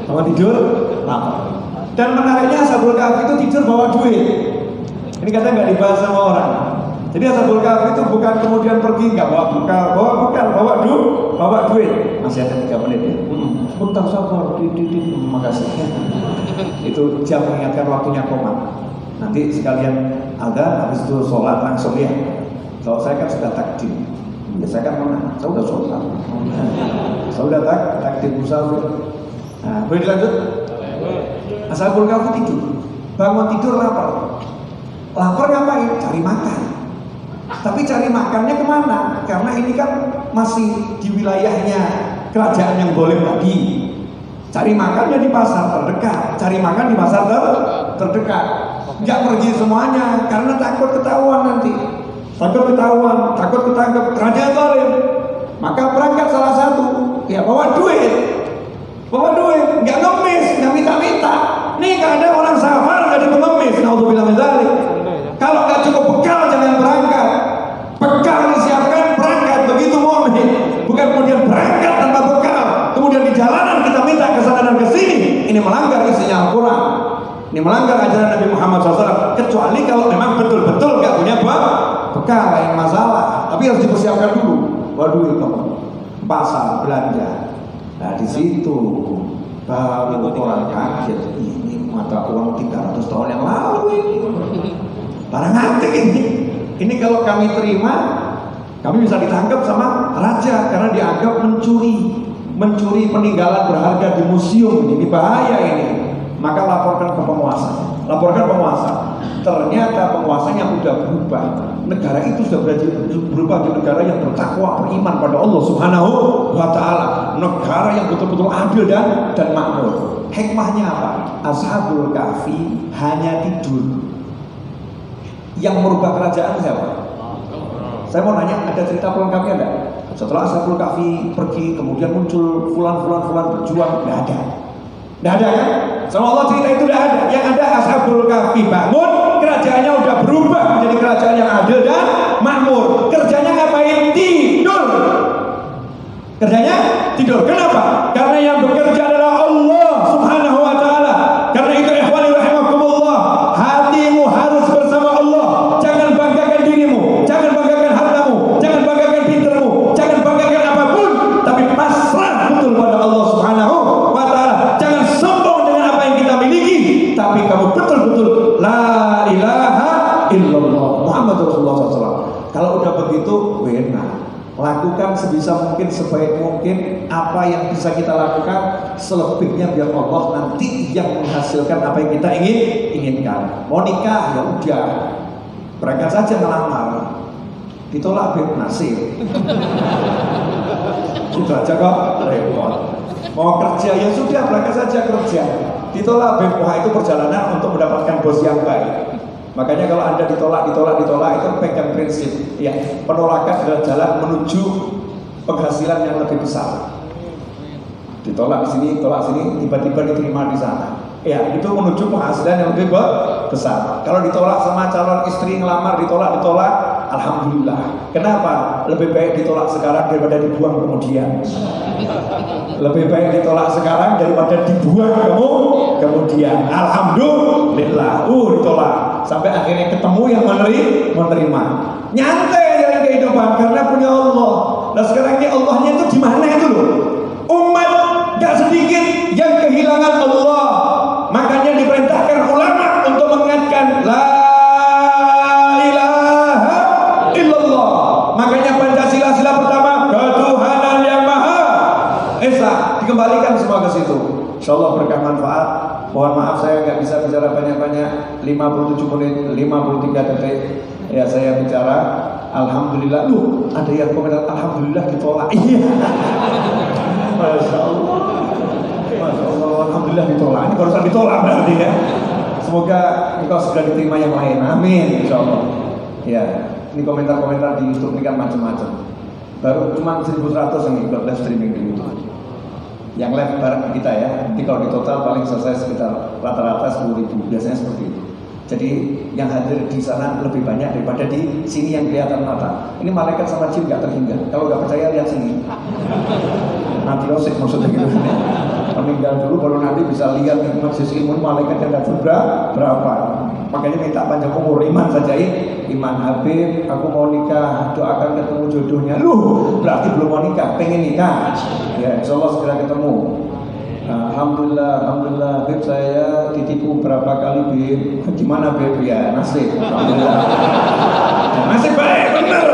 Bangun tidur lapar. Dan menariknya Ashabul Kahfi itu tidur bawa duit. Ini kata nggak dibahas sama orang. Jadi Ashabul Kahfi itu bukan kemudian pergi nggak bawa bekal, bawa duit. Masih ada 3 menit ya. Sebentar sabar, makasih. Itu jam mengingatkan waktunya komat. Nanti sekalian ada habis itu sholat langsung ya. Kalau saya kan sudah takdim, ya saya kan menang. Saya sudah sholat. Saya sudah takdim musafir. Nah, boleh dilanjut? Ashabul Kahfi tidur, bangun tidur lapar. Lapar ngapain? Cari makan. Tapi cari makannya kemana? Karena ini kan masih di wilayahnya kerajaan yang boleh lagi. Cari makannya di pasar terdekat. Cari makan di pasar terdekat. Nggak pergi semuanya karena takut ketahuan nanti. Takut ketangkep kerajaan zalim. Maka berangkat salah satu, ya bawa duit, nggak ngemis, nggak minta-minta. Nih ada orang safar jadi pengemis, naudzubillah min dzalik. Kalau nggak cukup bekal jangan berangkat. Bekal disiapkan berangkat, begitu mu'min. Bukan kemudian berangkat tanpa bekal, kemudian di jalanan kita minta ke sana dan ke sini. Ini melanggar isinya Al-Quran. Ini melanggar ajaran Nabi Muhammad SAW. Kecuali kalau memang betul-betul nggak punya bekal, lain masalah. Tapi harus dipersiapkan dulu. Waduh itu pasar belanja. Nah di situ baru orang kaget. Ini mata uang 300 tahun yang lalu ini. Barang antik ini. Ini kalau kami terima, kami bisa ditangkap sama raja karena dianggap mencuri peninggalan berharga di museum. Ini bahaya ini. Maka laporkan ke penguasa. Ternyata penguasanya sudah berubah. Negara itu sudah berubah di negara yang bertakwa, beriman pada Allah Subhanahu wa ta'ala. Negara yang betul-betul adil dan makmur. Hikmahnya apa? Ashabul Kahfi hanya tidur. Yang merubah kerajaan siapa? Saya mau nanya, ada cerita pelengkapnya enggak? Setelah Ashabul Kahfi pergi, kemudian muncul fulan berjuang, enggak ada. Enggak ada kan? Sama Allah cerita itu enggak ada. Yang ada Ashabul Kahfi bangun, kerajaannya udah berubah menjadi kerajaan yang adil dan makmur. Kerjanya ngapain? Tidur. Kenapa? Karena yang bekerja adalah Allah Subhanahu wa ta'ala. Karena itu ikhwani rahimakumullah, hatimu harus bersama Allah. Jangan banggakan dirimu, jangan banggakan hartamu, jangan banggakan pintermu, Kalau udah begitu, benar. Lakukan sebisa mungkin, sebaik mungkin apa yang bisa kita lakukan. Selebihnya biar Allah nanti yang menghasilkan apa yang kita inginkan. Mau nikah ya udah, berangkat saja melamar. Ditolak beb nasib. Gitu aja kok repot. Mau kerja ya sudah, berangkat saja kerja. Ditolak beb, wah itu perjalanan untuk mendapatkan bos yang baik. Makanya kalau Anda ditolak itu pegang prinsip ya, penolakan adalah jalan menuju penghasilan yang lebih besar. Ditolak sini, tolak sini, tiba-tiba diterima di sana. Ya, itu menuju penghasilan yang lebih besar. Kalau ditolak sama calon istri ngelamar, ditolak, alhamdulillah. Kenapa? Lebih baik ditolak sekarang daripada dibuang kemudian. Lebih baik ditolak sekarang daripada dibuang kemudian. Alhamdulillah. Ditolak. Sampai akhirnya ketemu yang menerima. Nyantai dalam kehidupan karena punya Allah. Nah sekarang ini Allahnya itu di mana itu loh? Umat gak sedikit yang kehilangan Allah. Makanya diperintahkan ulama untuk mengingatkan la ilaha illallah. Makanya Pancasila sila pertama, ketuhanan yang maha esa. Dikembalikan semua ke situ. Insyaallah berkah manfaat. Mohon maaf saya nggak bisa bicara banyak-banyak. 57 menit 53 detik ya saya bicara. Alhamdulillah. Ada yang komentar alhamdulillah ditolak. Iya. Masya Allah. Masya Allah. Alhamdulillah ditolak. Ini barusan ditolak berarti ya. Semoga engkau segera diterima yang lain. Amin. Insya Allah. Ya. Ini komentar-komentar di YouTube ini kan macam-macam. Baru cuma 1.100 yang ikut live streaming di YouTube. Yang live bareng kita ya. Nanti kalau di total paling selesai sekitar rata-rata 10.000. Biasanya seperti itu. Jadi yang hadir di sana lebih banyak daripada di sini yang kelihatan mata. Ini malaikat sama jin nggak terhingga. Kalau nggak percaya lihat sini. Nanti osik maksudnya gitu. Meninggal dulu baru nanti bisa lihat majelis ilmu malaikat yang dapat berapa. Makanya minta panjang umur. Iman saja Iman Habib, aku mau nikah, doakan ketemu jodohnya. Berarti belum mau nikah, pengen nikah. Ya, insya Allah segera ketemu. Alhamdulillah, Beb saya ditipu berapa kali Beb. Gimana Beb? Ya nasib. Alhamdulillah. Ya, nasib baik, benar.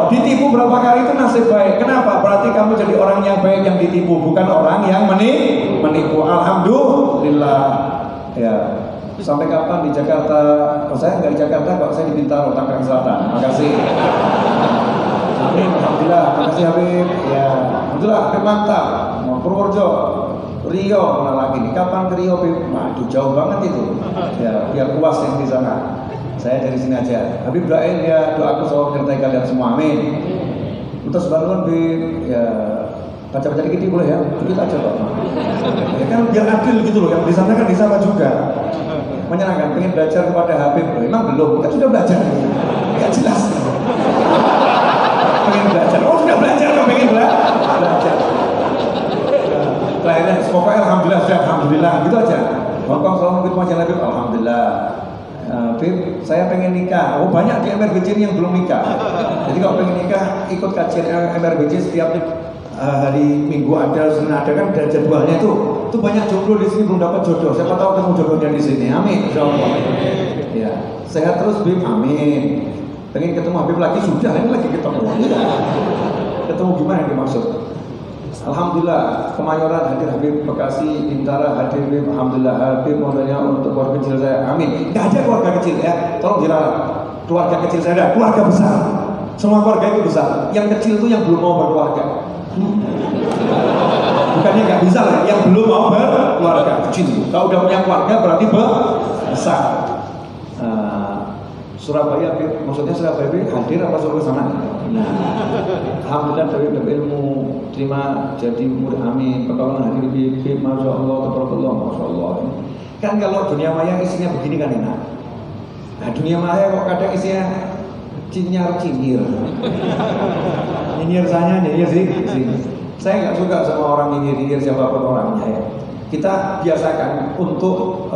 Ditipu berapa kali itu nasib baik. Kenapa? Berarti kamu jadi orang yang baik yang ditipu, bukan orang yang menipu. Alhamdulillah. Ya. Sampai kapan di Jakarta? Saya nggak di Jakarta, kok saya di Bintaro, Tangerang Selatan. Makasih. Amin. Alhamdulillah. Makasih Habib. Ya. Alhamdulillah. Habib mantap. Mau Purworejo. Rio mana lagi nih? Kapan ke Rio? Waduh jauh banget itu. Ya biar puas yang di sana. Saya dari sini aja. Habib doain ya, doaku selalu menyertai kalian semua. Amin. Untuk sebaruan Habib ya baca-baca dikit boleh ya? Dikit aja Pak. Ya kan biar adil gitu loh. Yang di sana kan di sana juga. Menyenangkan. Pengen belajar kepada Habib loh. Emang belum? Kan sudah belajar. Enggak jelas. Pengen belajar. Oh sudah belajar kok pengen belajar. Lainnya, pokoknya alhamdulillah gitu aja. Bangkong selalu ikut majalah Habib, alhamdulillah. Bib, saya pengen nikah. Oh banyak di MRBC yang belum nikah. Jadi kalau pengen nikah, ikut kajian MRBC setiap hari Minggu ada, Senin ada kan ada jadwalnya itu. Itu banyak jomblo di sini belum dapat jodoh. Siapa tahu ketemu jodohnya di sini. Amin. Insyaallah. Ya, sehat terus Bib. Amin. Pengen ketemu Habib lagi sudah, ini lagi ketemu. Ketemu gimana yang dimaksud? Alhamdulillah, Kemayoran hadir Habib, Bekasi, Bintara hadir Habib, alhamdulillah Habib modalnya untuk keluarga kecil saya, amin. Gak ada keluarga kecil ya, tolong diralat. Keluarga kecil saya ada, keluarga besar. Semua keluarga itu besar. Yang kecil itu yang belum mau berkeluarga. Bukannya gak bisa lah, yang belum mau berkeluarga kecil. Kalau udah punya keluarga berarti besar. Surabaya, maksudnya Surabaya hadir apa suruh ke sana? Nah, alhamdulillah dari ilmu terima jadi umur amin. Pertolongan hadir Bib, masya Allah, tabarakallah, masya Allah. Kan kalau dunia maya isinya begini kan enak. Nah dunia maya kok kadang isinya cinyir. Nyinyir sih. Saya nggak suka sama orang nyinyir siapapun orangnya ya. Kita biasakan untuk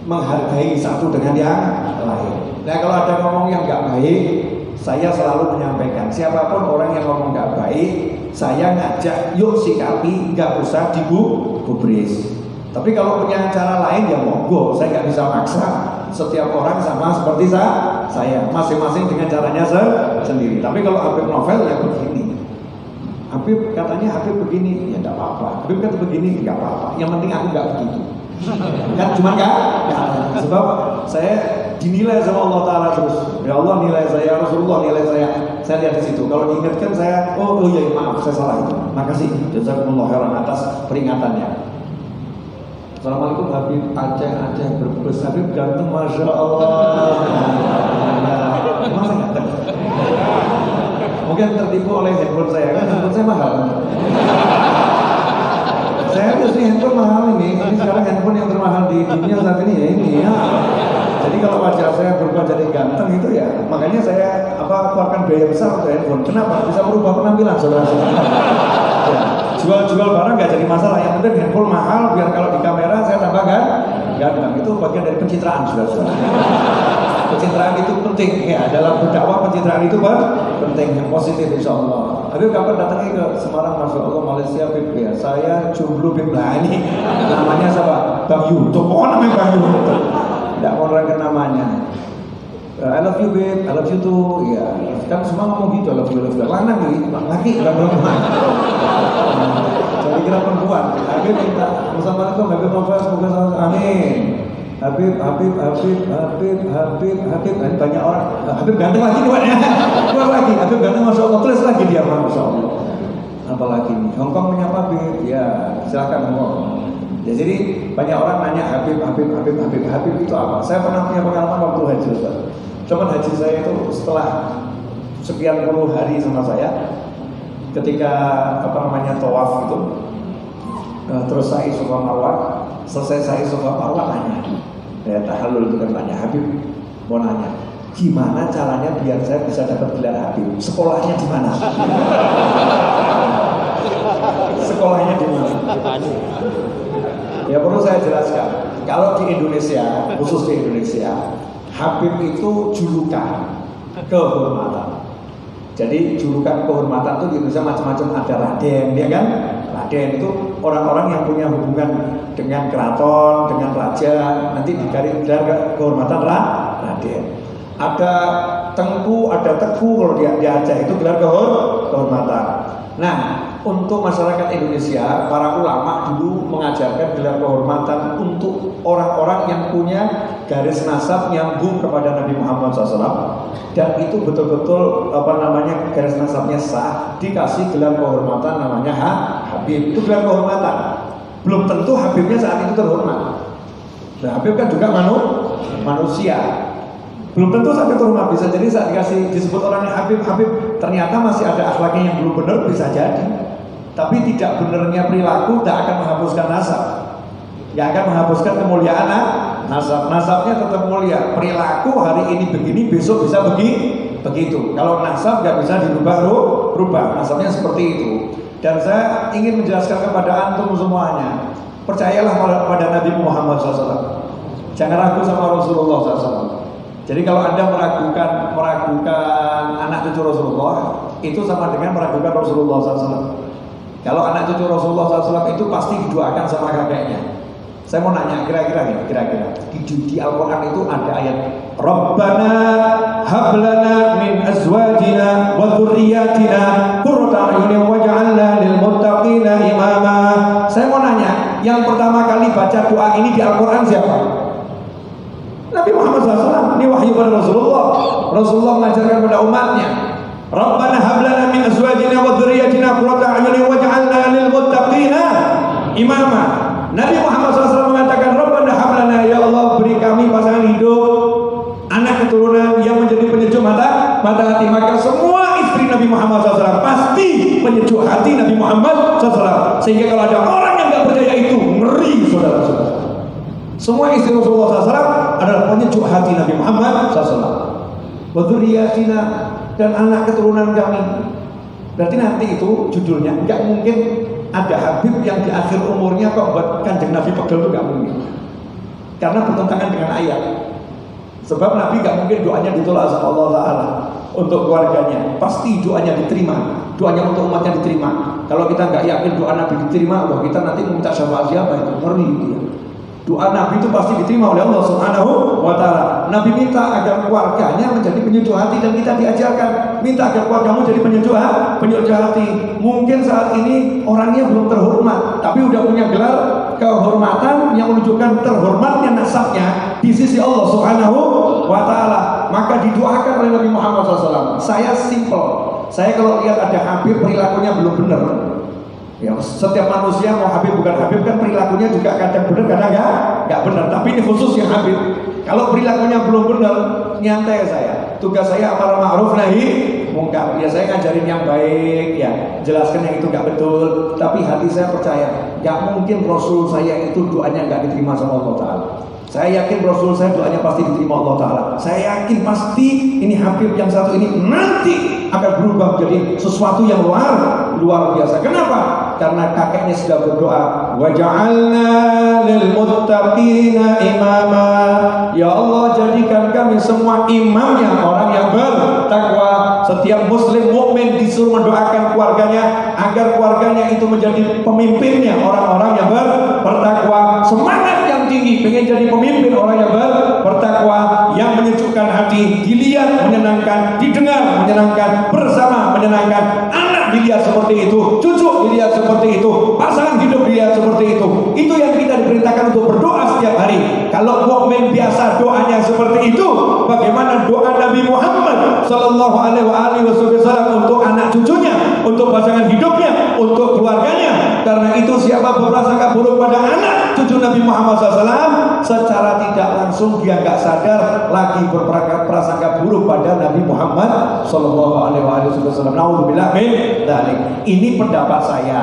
menghargai satu dengan yang lain. Nah kalau ada ngomong yang nggak baik, saya selalu menyampaikan siapapun orang yang ngomong nggak baik, saya ngajak yuk sikapi, nggak usah digubris. Tapi kalau punya cara lain ya monggo, saya nggak bisa maksa. setiap orang sama seperti saya, masing-masing dengan caranya sendiri. Tapi kalau Habib novel ya begini, Habib katanya Habib begini, ya tidak apa-apa. Habib kata begini, nggak apa-apa. Yang penting aku nggak begitu. Kan cuma nggak, sebab saya dinilai sama Allah Taala terus. Ya Allah nilai saya, Rasulullah nilai saya lihat di situ. Kalau diingatkan saya, oh iya maaf saya salah itu. Makasih, jazakumullah khairan atas peringatannya. Assalamualaikum Habib Aceh Brebes. Habib ganteng masya Allah. Masa ganteng? Mungkin tertipu oleh handphone saya, kan handphone saya mahal. Saya tuh handphone mahal ini sekarang handphone yang termahal di dunia saat ini ya ini ya. Jadi kalau wajah saya berubah jadi ganteng itu ya, makanya saya keluarkan biaya besar untuk handphone. Kenapa? Bisa merubah penampilan saudara-saudara. Ya, jual barang nggak jadi masalah. Yang penting handphone mahal biar kalau di kamera saya tambahkan ganteng. Itu bagian dari pencitraan saudara-saudara. Pencitraan itu penting ya, dalam berdakwah pencitraan itu penting, yang positif insya Allah. Habib kapan datangnya ke Semarang, masya Allah Malaysia Habib ya. Saya jomblo Habib lah ini. Namanya siapa? Bang Yuto. Oh namanya Bang Yuto. Tidak mau nerangkan namanya. I love you babe, I love you too. Ya, kan semua ngomong gitu, I love you. Lanang nih, laki bukan perempuan. Jadi kira perempuan. Habib minta, Assalamualaikum Habib Novel, semoga selamat. Amin. Habib. Banyak orang. Habib ganteng lagi nih, ya. Keluar lagi. Habib ganteng, masya Allah. Tulis lagi dia, masya Allah. Apalagi nih, Hongkong menyapa Habib. Ya, silakan Hongkong. Ya, jadi banyak orang nanya Habib itu apa? Saya pernah punya pengalaman waktu haji, Ustaz. Cuman haji saya itu setelah sekian puluh hari sama saya, ketika tawaf itu, terus sa'i Safa Marwah, selesai sa'i Safa Marwah nanya, ya tahallul itu kan nanya, Habib mau nanya, gimana caranya biar saya bisa dapat gelar Habib? Sekolahnya di mana? Sekolahnya di mana? Ya perlu saya jelaskan. Kalau di Indonesia, khusus di Indonesia, Habib itu julukan kehormatan. Jadi julukan kehormatan itu di Indonesia macam-macam, ada Raden, ya kan? Raden itu orang-orang yang punya hubungan dengan keraton, dengan raja, nanti dikasih gelar kehormatan Raden. Ada Tengku, ada Teku kalau di Aceh itu gelar kehormatan. Nah, untuk masyarakat Indonesia, para ulama dulu mengajarkan gelar kehormatan untuk orang-orang yang punya garis nasab nyambung kepada Nabi Muhammad SAW, dan itu betul-betul garis nasabnya sah, dikasih gelar kehormatan namanya Habib. Itu gelar kehormatan. Belum tentu Habibnya saat itu terhormat. Nah, Habib kan juga manusia. Belum tentu sampai terhormat, bisa jadi saat disebut orangnya Habib, ternyata masih ada akhlaknya yang belum benar, bisa jadi. Tapi tidak benarnya perilaku tidak akan menghapuskan nasab, tidak akan menghapuskan kemuliaan nasab. Nasabnya tetap mulia. Perilaku hari ini begini, besok bisa begitu. Kalau nasab nggak bisa dirubah, nasabnya seperti itu. Dan saya ingin menjelaskan kepada antum semuanya, percayalah pada Nabi Muhammad SAW. Jangan ragu sama Rasulullah SAW. Jadi kalau Anda meragukan anak cucu Rasulullah, itu sama dengan meragukan Rasulullah SAW. Kalau anak cucu Rasulullah SAW itu pasti didoakan sama kakeknya. Saya mau nanya, kira-kira di Al-Quran itu ada ayat Rabbana hablana min azwajina wa dhurriyyatina qurrata a'yunin waj'alna lil muttaqina imama. Saya mau nanya, yang pertama kali baca doa ini di Al-Quran siapa? Nabi Muhammad SAW. Ini wahyu pada Rasulullah. Rasulullah mengajarkan pada umatnya, Rabbana hablana min azwajina wa dhurriyyatina qurrata a'yunin waj'alna lil muttaqina imama. Nabi Muhammad SAW mengatakan, Rabbana hablana, ya Allah beri kami pasangan hidup, anak keturunan yang menjadi penyejuk mata hati. Maka semua istri Nabi Muhammad SAW pasti penyejuk hati Nabi Muhammad SAW. Sehingga kalau ada orang yang nggak percaya itu, ngeri saudara-saudara. Semua istri Rasulullah SAW adalah penyejuk hati Nabi Muhammad SAW. Wa dzurriyyatina, dan anak keturunan kami. Berarti nanti itu judulnya, nggak mungkin ada Habib yang di akhir umurnya kok buat kanjeng Nabi pegel, itu nggak mungkin. Karena bertentangan dengan ayat. Sebab Nabi nggak mungkin doanya ditolak sama Allah Ta'ala untuk keluarganya. Pasti doanya diterima, doanya untuk umatnya diterima. Kalau kita nggak yakin doa Nabi diterima, wah kita nanti minta syafaat siapa itu? Ngeri dia. Doa Nabi itu pasti diterima oleh Allah Subhanahu wa Ta'ala. Nabi minta agar keluarganya menjadi penyejuk hati, dan kita diajarkan minta agar keluargamu jadi penyejuk hati. Mungkin saat ini orangnya belum terhormat, tapi udah punya gelar kehormatan yang menunjukkan terhormatnya nasabnya di sisi Allah Subhanahu wa Ta'ala. Maka didoakan oleh Nabi Muhammad SAW. Saya simple, saya kalau lihat ada Habib perilakunya belum benar, ya, setiap manusia mau Habib bukan Habib kan perilakunya juga kadang benar kadang nggak benar. Tapi ini khusus yang Habib, kalau perilakunya belum benar, nyantai saya. Tugas saya amar ma'ruf nahi mungkar. Ya saya ngajarin yang baik, ya jelaskan yang itu nggak betul. Tapi hati saya percaya, nggak mungkin Rasul saya itu doanya nggak diterima sama Allah Taala. Saya yakin Rasul saya doanya pasti diterima Allah Ta'ala. Saya yakin pasti ini Habib yang satu ini nanti akan berubah menjadi sesuatu yang luar biasa. Kenapa? Karena kakeknya sudah berdoa, waja'alna lil muttaqina imama. Ya Allah, jadikan kami semua imamnya orang yang bertakwa. Setiap muslim mukmin disuruh mendoakan keluarganya agar keluarganya itu menjadi pemimpinnya orang-orang yang bertakwa. Semangat yang tinggi, pengen jadi pemimpin orang yang bertakwa, yang menyejukkan hati, dilihat menyenangkan, didengar menyenangkan, bersama menyenangkan. Anak dilihat seperti itu, cucu dilihat seperti itu, pasangan hidup dilihat seperti itu. Itu yang kita diperintahkan untuk berdoa setiap hari. Kalau mukmin biasa doanya seperti itu, bagaimana doa Nabi Muhammad Sallallahu Alaihi Wasallam untuk anak cucunya, untuk pasangan hidupnya, untuk keluarganya? Karena itu siapa berprasangka buruk pada anak cucu Nabi Muhammad SAW, secara tidak langsung dia nggak sadar lagi berprasangka buruk pada Nabi Muhammad Sallallahu Alaihi Wasallam. Naudzubillah min dzalik. Ini pendapat saya.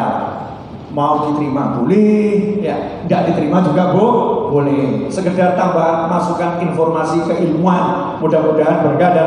Mau diterima boleh, ya nggak diterima juga boleh. Sekedar tambahan masukan informasi keilmuan, mudah-mudahan berkah dan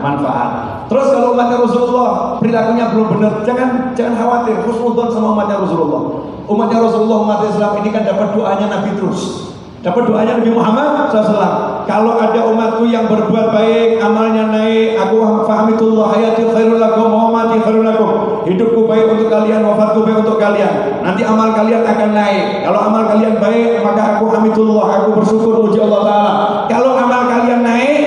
manfaat. Terus kalau umatnya Rasulullah perilakunya belum benar, jangan khawatir, husnudzon sama umatnya Rasulullah. Umatnya Rasulullah, umat Islam ini kan dapat doanya Nabi terus. Dapat doanya Nabi Muhammad SAW. Kalau ada umatku yang berbuat baik, amalnya naik, aku fahamitullah hayati khairul lakum wa mati khairul lakum. Hidupku baik untuk kalian, wafatku baik untuk kalian. Nanti amal kalian akan naik. Kalau amal kalian baik, maka aku hamitullah, aku bersyukur puji Allah Ta'ala. Kalau amal kalian naik,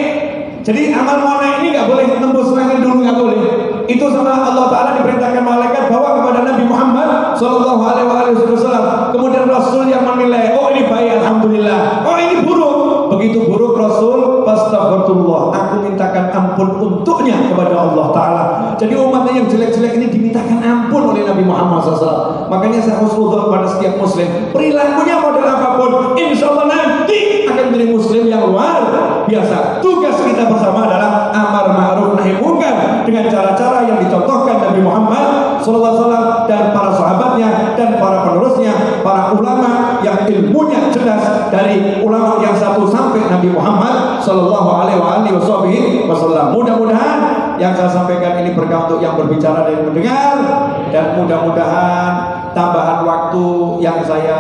jadi amal mau naik ini nggak boleh tembus langit dulu, nggak boleh. Itu sama Allah Ta'ala diperintahkan malaikat bawa kepada Nabi Muhammad Sallallahu Alaihi Wasallam. Kemudian Rasul yang menilai, oh ini baik alhamdulillah, oh ini buruk. Begitu buruk Rasul, astaghfirullah, aku mintakan ampun untuknya kepada Allah Ta'ala. Jadi umatnya yang jelek-jelek ini dimintakan ampun oleh Nabi Muhammad SAW. Makanya saya husnudzon pada setiap muslim, perilakunya model apapun, insya Allah nanti akan menjadi muslim yang luar biasa. Tugas kita bersama adalah amar ma'ruf nahi munkar dengan cara-cara yang dicontohkan Nabi Muhammad SAW dan para sahabatnya dan para penerusnya, para ulama yang ilmunya jelas dari ulama yang satu sampai Nabi Muhammad Sallallahu Alaihi Wasallam. Mudah-mudahan yang saya sampaikan ini berkah untuk yang berbicara dan mendengar, dan mudah-mudahan tambahan waktu yang saya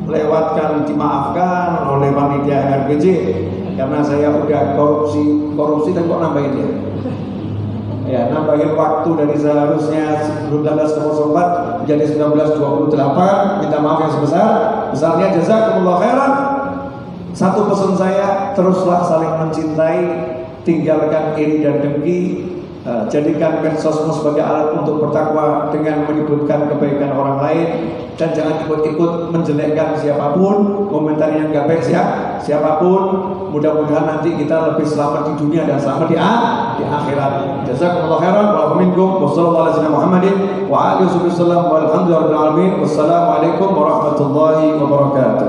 lewatkan dimaafkan oleh panitia RPJ karena saya udah korupsi dan kok nambahin dia. Ya, nambahin waktu dari seharusnya 19.04 menjadi 19.28. Minta maaf yang sebesar-besarnya. Jazakumullah khairan. Satu pesan saya, teruslah saling mencintai, tinggalkan iri dan dengki, jadikan medsosmu sebagai alat untuk bertakwa dengan menyebutkan kebaikan orang lain, dan jangan ikut-ikut menjelekkan siapapun, komentari yang gak baik siapapun. Mudah-mudahan nanti kita lebih selamat di dunia dan selamat di akhirat. Jazakumullah khairan. Wa minkum wassallallahu ala Muhammadin wa alihi wasallam walhamdulillahi rabbil alamin. Wassalamualaikum warahmatullahi wabarakatuh.